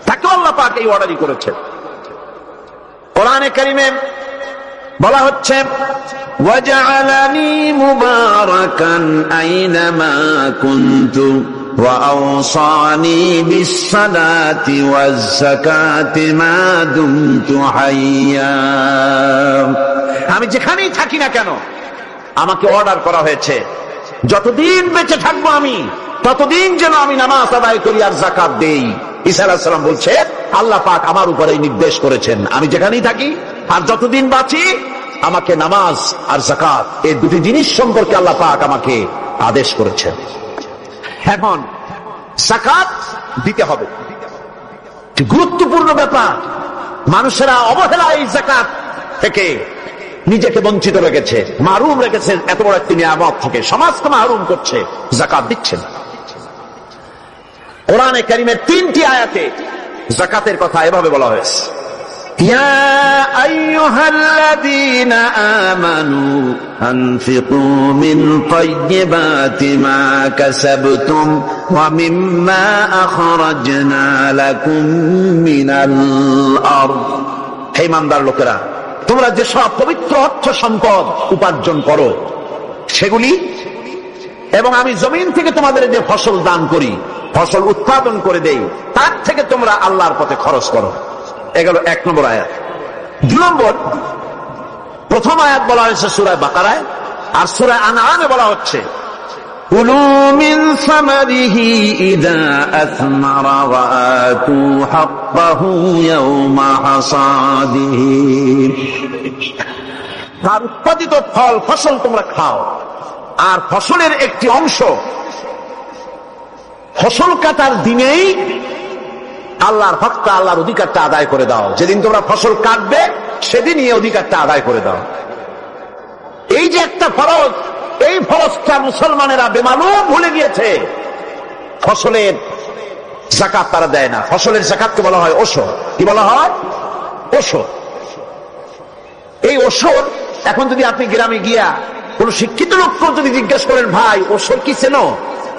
তাকে আল্লাহ পাক এই অর্ডারই করেছেন। কোরআনে কারীমে বলা হচ্ছে, ওয়াজআলানি মুবারাকান আইনামা কুনতু وأوصاني بالصلاة والزكاة ما دمت حيا। আমি যেখানেই থাকি না কেন আমাকে অর্ডার করা হয়েছে, যতদিন বেঁচে থাকবো আমি ততদিন যেন আমি নামাজ আদায় করি আর যাকাত দেই। ঈসা আলাইহিস সালাম বলছে, আল্লাহ পাক আমার উপরে নির্দেশ করেছেন, আমি যেখানেই থাকি আর যতদিন বাঁচি আমাকে নামাজ আর যাকাত, এই দুটি জিনিস সম্পর্কে আল্লাহ পাক আমাকে আদেশ করেছেন। এখন যাকাত দিতে হবে, গুরুত্বপূর্ণ ব্যাপার। মানুষেরা অবহেলা এই যাকাত থেকে নিজেকে বঞ্চিত রেখেছে, মাহরুম রেখেছে এত বড় একটি নিয়ামত থেকে। সমাজকে মাহরুম করছে, যাকাত দিচ্ছেন। কোরআনে কারীমের 3টি আয়াতে যাকাতের কথা এভাবে বলা হয়েছে, ইয়া আইয়ুহাল্লাযীনা আমানু আনফিকু মিন তাইয়্যিবাতি মা কাসাবতুম ওয়া মিম্মা আখরাজনা লাকুম মিনাল আরদ। হে ইমানদার লোকেরা, তোমরা যে সব পবিত্র অর্থ সম্পদ উপার্জন করো সেগুলি, এবং আমি জমিন থেকে তোমাদের যে ফসল দান করি, ফসল উৎপাদন করে দেই, তার থেকে তোমরা আল্লাহর পথে খরচ করো। এগুলো 1 নম্বর আয়াত। 2 নম্বর, প্রথম আয়াত বলা হয়েছে সূরা বাকারায়, আর সূরা আনআমে বলা হচ্ছে, কুলু মিন সামারিহি ইযা আসমারা ওয়া আতু হাক্কাহু ইয়াওমা হাসাদিহি। তার উৎপাদিত ফল, ফসল তোমরা খাও, আর ফসলের একটি অংশ ফসল কাটার দিনেই আল্লাহর হকটা, আল্লাহর অধিকারটা আদায় করে দাও। যেদিন তোমরা ফসল কাটবে সেদিনই এই অধিকারটা আদায় করে দাও। এই যে একটা ফরজ, এই ফরজটা মুসলমানেরা বেমালুম ভুলে গিয়েছে। ফসলের যাকাত তারা দেয় না। ফসলের যাকাতকে বলা হয় ওশর। কি বলা হয়? ওশর। এই ওশর এখন যদি আপনি গ্রামে গিয়া কোন শিক্ষিত লোককে যদি জিজ্ঞেস করেন ভাই ওসর কি চেনো,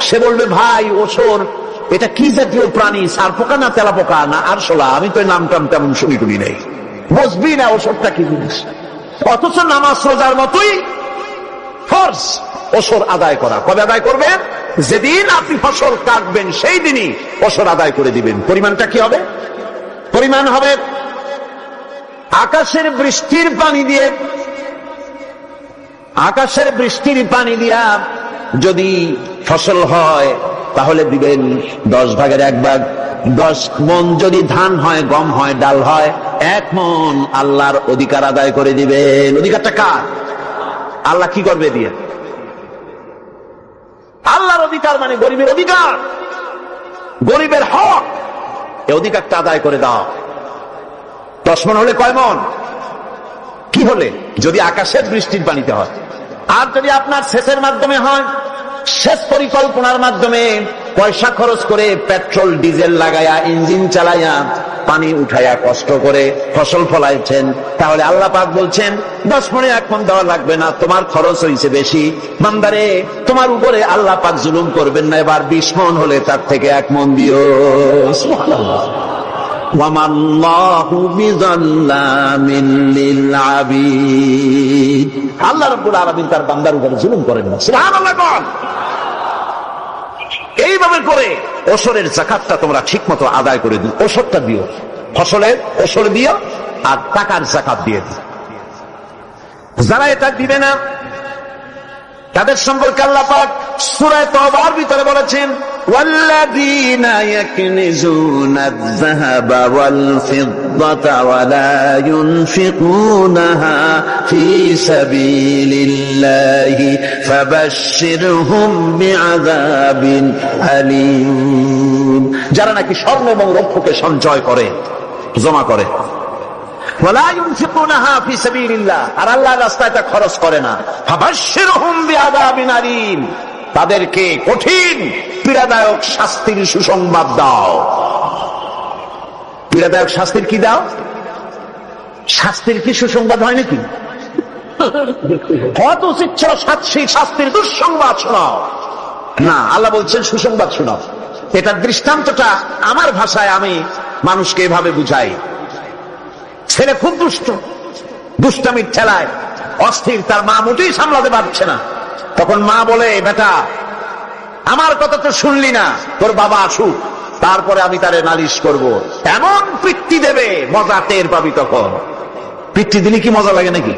সে বলবে ভাই ওসর এটা কি জাতীয় প্রাণী, সারপোকা না তেলাপোকা না আরশোলা, আমি তো নাম টাম তেমন শুনি টুনি নেই, বুঝবি না ওসরটা কি জিনিস। অথচ নামাজ রোজার মতোই ফরজ ওসর আদায় করা। কবে আদায় করবেন? যেদিন আপনি ফসল কাটবেন সেই দিনই ওসর আদায় করে দিবেন। পরিমাণটা কি হবে? পরিমাণ হবে আকাশের বৃষ্টির পানি দিয়ে, আকাশের বৃষ্টির পানি দিয়া যদি ফসল হয় তাহলে দিবেন 10 ভাগের 1 ভাগ। 10 মন যদি ধান হয়, গম হয়, ডাল হয়, 1 মন আল্লাহর অধিকার আদায় করে দিবেন। অধিকারটা কার? আল্লাহ কি করবে দিয়ে? আল্লাহর অধিকার মানে গরিবের অধিকার, গরিবের হক, এই অধিকারটা আদায় করে দাও। 10 মন হলে কয় মন? কি হলে? যদি আকাশের বৃষ্টির পানিতে হয়। আর যদি আপনার সেচের মাধ্যমে হয়, সেচ পরিকল্পনার মাধ্যমে পয়সা খরচ করে পেট্রোল ডিজেল লাগায়া ইঞ্জিন চালাইয়া পানি উঠাইয়া কষ্ট করে ফসল ফলাইছেন, তাহলে আল্লাহ পাক বলছেন 10 মনে 1 মন দেওয়া লাগবে না, তোমার খরচ হয়েছে বেশি। বান্দারে, তোমার উপরে আল্লাহ পাক জুলুম করবেন না, এবার 20 মন হলে তার থেকে 1 মন দিও। সুবহানাল্লাহ। আল্লাহ রাব্বুল আলামিন তার বান্দার উপরে জুলুম করেন না। সুবহানাল্লাহ। এইভাবে করে ওসরের যাকাতটা তোমরা ঠিক মতো আদায় করে দিও। ওসরটা দিও, ফসলের ওসর দিও আর টাকার যাকাত দিয়ে দিও। যারা এটা দিবে না তাদের সম্পর্কে আল্লাহ পাক সূরা তাওবার ভিতরে বলেছেন, ওয়াল্লাযীনা ইয়াকনিজুনা আয-যাহাবা ওয়াল ফিদ্দাতা ওয়া লা ইউনফিকুনাহা ফী সাবিলিল্লাহি ফাবাশশিরহুম বিআযাবিন আলীম। যারা নাকি স্বর্ণ এবং রৌপ্যকে সঞ্চয় করে, জমা করে, ওয়ালা ইউনফিকুনাহা ফী সাবিলিল্লাহ, আর আল্লাহর রাস্তায় তা খরচ করে না, ফাবাশশিরহুম বিআযাবিন আলীম, তাদেরকে কঠিন পীড়াদায়ক শাস্তির সুসংবাদ দাও। পীড়াদায়ক শাস্তির কি দাও? শাস্তির কি সুসংবাদ হয় নাকি? কত উচিত ছিল শাস্তির দুঃসংবাদ শোনাও, না, আল্লাহ বলছেন সুসংবাদ শোনাও। এটার দৃষ্টান্তটা আমার ভাষায় আমি মানুষকে এভাবে বুঝাই। ছেলে খুব দুষ্ট, দুষ্টামির ঠেলায় অস্থির, তার মা মোটেই সামলাতে পারছে না। তখন মা বলে, বেটা আমার কথা তো শুনলি না, তোর বাবা আসুক, তারপরে আমি তারে নালিশ করব। এমন পিট্টি দেবে, মজা টের পাবি তখন। পিট্টি দিলে কি মজা লাগে নাকি?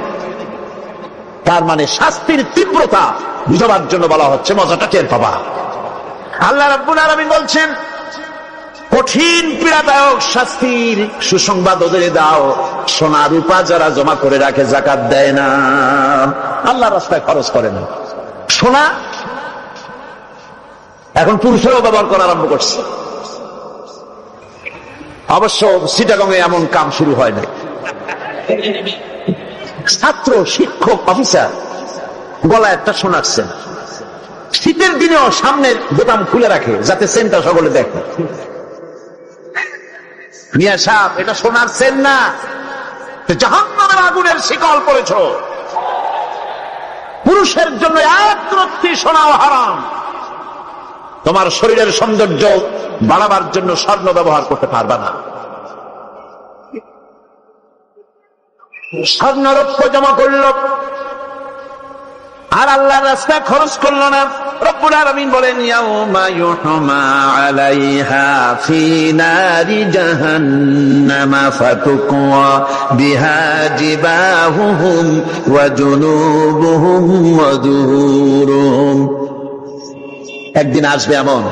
তার মানে শাস্তির তীব্রতা বুঝাবার জন্য বলা হচ্ছে, মজাটা টের পাবা। আল্লাহ রাব্বুল আলামিন বলছেন, কঠিন পীড়াদায়ক শাস্তির সুসংবাদ ওদের দাও। সোনা রূপা যারা জমা করে রাখে, যাকাত দেয় না, আল্লাহ রাস্তায় খরচ করে না। সোনা এখন পুরুষেরাও ব্যবহার করা আরম্ভ করছে। অবশ্য চিটাগংয়ে এমন কাম শুরু হয় না। ছাত্র, শিক্ষক, অফিসার গলায় একটা সোনার চেন, শীতের দিনেও সামনের বোতাম খুলে রাখে যাতে চেনটা সকলে দেখে। মিয়া সাহেব, এটা সোনার চেন না, জাহান্নামের আগুনের শিকল পড়েছ। পুরুষের জন্য 1 রত্তি সোনাও হারাম। তোমার শরীরের সৌন্দর্য বাড়াবার জন্য স্বর্ণ ব্যবহার করতে পারবা না। স্বর্ণ রৌপ্য জমা করল আর আল্লাহর রাস্তায় খরচ করলো না। রব্বুল আলামিন বলেন, ইয়াউমা ইউহমা আলাইহা ফি নারি জাহান্নামা ফাতুকওয়া বিহা জিবাহুহুম ওয়া জুনুবুহুম ওয়া যুহুরুহুম। একদিন আসবে এমন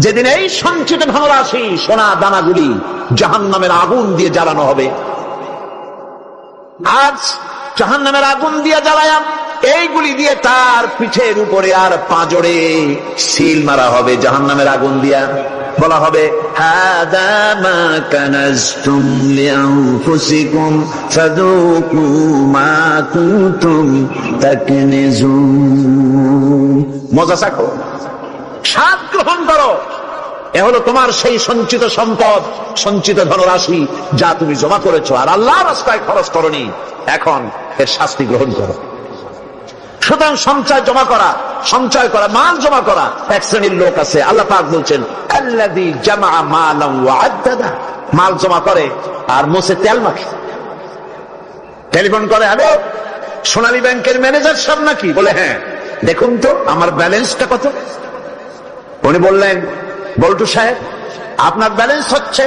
যেদিন এই সঞ্চিত ধনরাশি, সোনা দানাগুলি জাহান্নামের আগুন দিয়ে জ্বালানো হবে। আজ জাহান্নামের আগুন দিয়ে জ্বালায়া এইগুলি দিয়ে তার পিঠের উপরে আর পাঁজরে সিল মারা হবে জাহান্নামের আগুন দিয়া। বলা হবে, হাদা মা কানাজতুম লিআনফুসিকুম ফাযুকু মা কুনতুম তাকনিজুন। মজা চাখো, স্বাদ গ্রহণ করো, এ হলো তোমার সেই সঞ্চিত সম্পদ, সঞ্চিত ধনরাশি যা তুমি জমা করেছো আর আল্লাহর রাস্তায় খরচ করনি। এখন এর শাস্তি গ্রহণ করো। সুতরাং সঞ্চয় করা মাল জমা করা এক শ্রেণীর লোক আছে। আল্লাহ পাক বলছেন আল্লাযী জামা মালান ওয়া আদ্দাদা, মাল জমা করে আর মুছে তেল মাখে। টেলিফোন করে, হ্যালো সোনালী ব্যাংকের ম্যানেজার সাহেব নাকি? বলে হ্যাঁ, দেখুন তো আমার ব্যালেন্সটা কত। উনি বললেন বল্টু সাহেব আপনার ব্যালেন্স হচ্ছে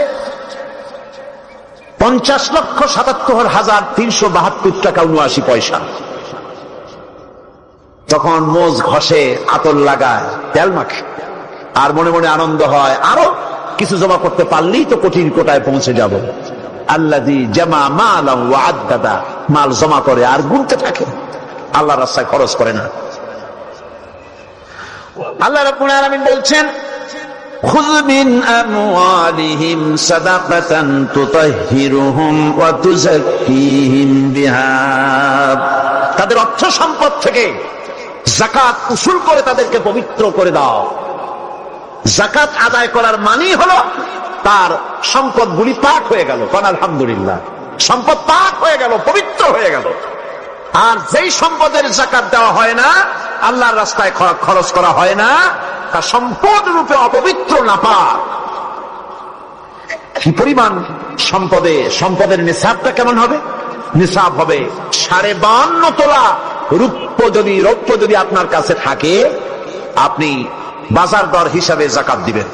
50,77,372 টাকা 79 পয়সা। তখন মোজ ঘষে, আতর লাগায়, তেল মাখে আর মনে মনে আনন্দ হয়, আরো কিছু জমা করতে পারলেই তো কোটির কোটায় পৌঁছে যাব। আল্লাযী জামা মালান ওয়া আদ্দাদা, মাল জমা করে আর গুনতে থাকে, আল্লাহর রাস্তায় খরচ করে না। আল্লাহ রাব্বুল আলামিন বলছেন খুয মিন আমওয়ালিহিম সাদাকাতান তুতাহহিরুহুম ওয়া তুযাক্কিহিম বিহা, তাদের অর্থ সম্পদ থেকে যাকাত উসুল করে তাদেরকে পবিত্র করে দাও। যাকাত আদায় করার মানেই হলো তার সম্পদগুলি পাক হয়ে গেল। কোন আলহামদুলিল্লাহ, সম্পদ পাক হয়ে গেল, পবিত্র হয়ে গেল। আর যেই সম্পদের যাকাত দেওয়া হয় না, আল্লাহর রাস্তায় খরচ করা হয় না, তা সম্পদ রূপে অপবিত্র, নাপাক। কি পরিমাণ সম্পদের নিসাবটা কেমন হবে? নিসাব হবে 52.5 তোলা রৌপ্য যদি আপনার কাছে থাকে, আপনি বাজার দর হিসাবে যাকাত দিবেন।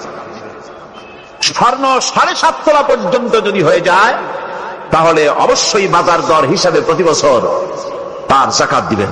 স্বর্ণ 7.5 তোলা পর্যন্ত যদি হয়ে যায়, তাহলে অবশ্যই বাজার দর হিসাবে প্রতি বছর তার যাকাত দিবেন।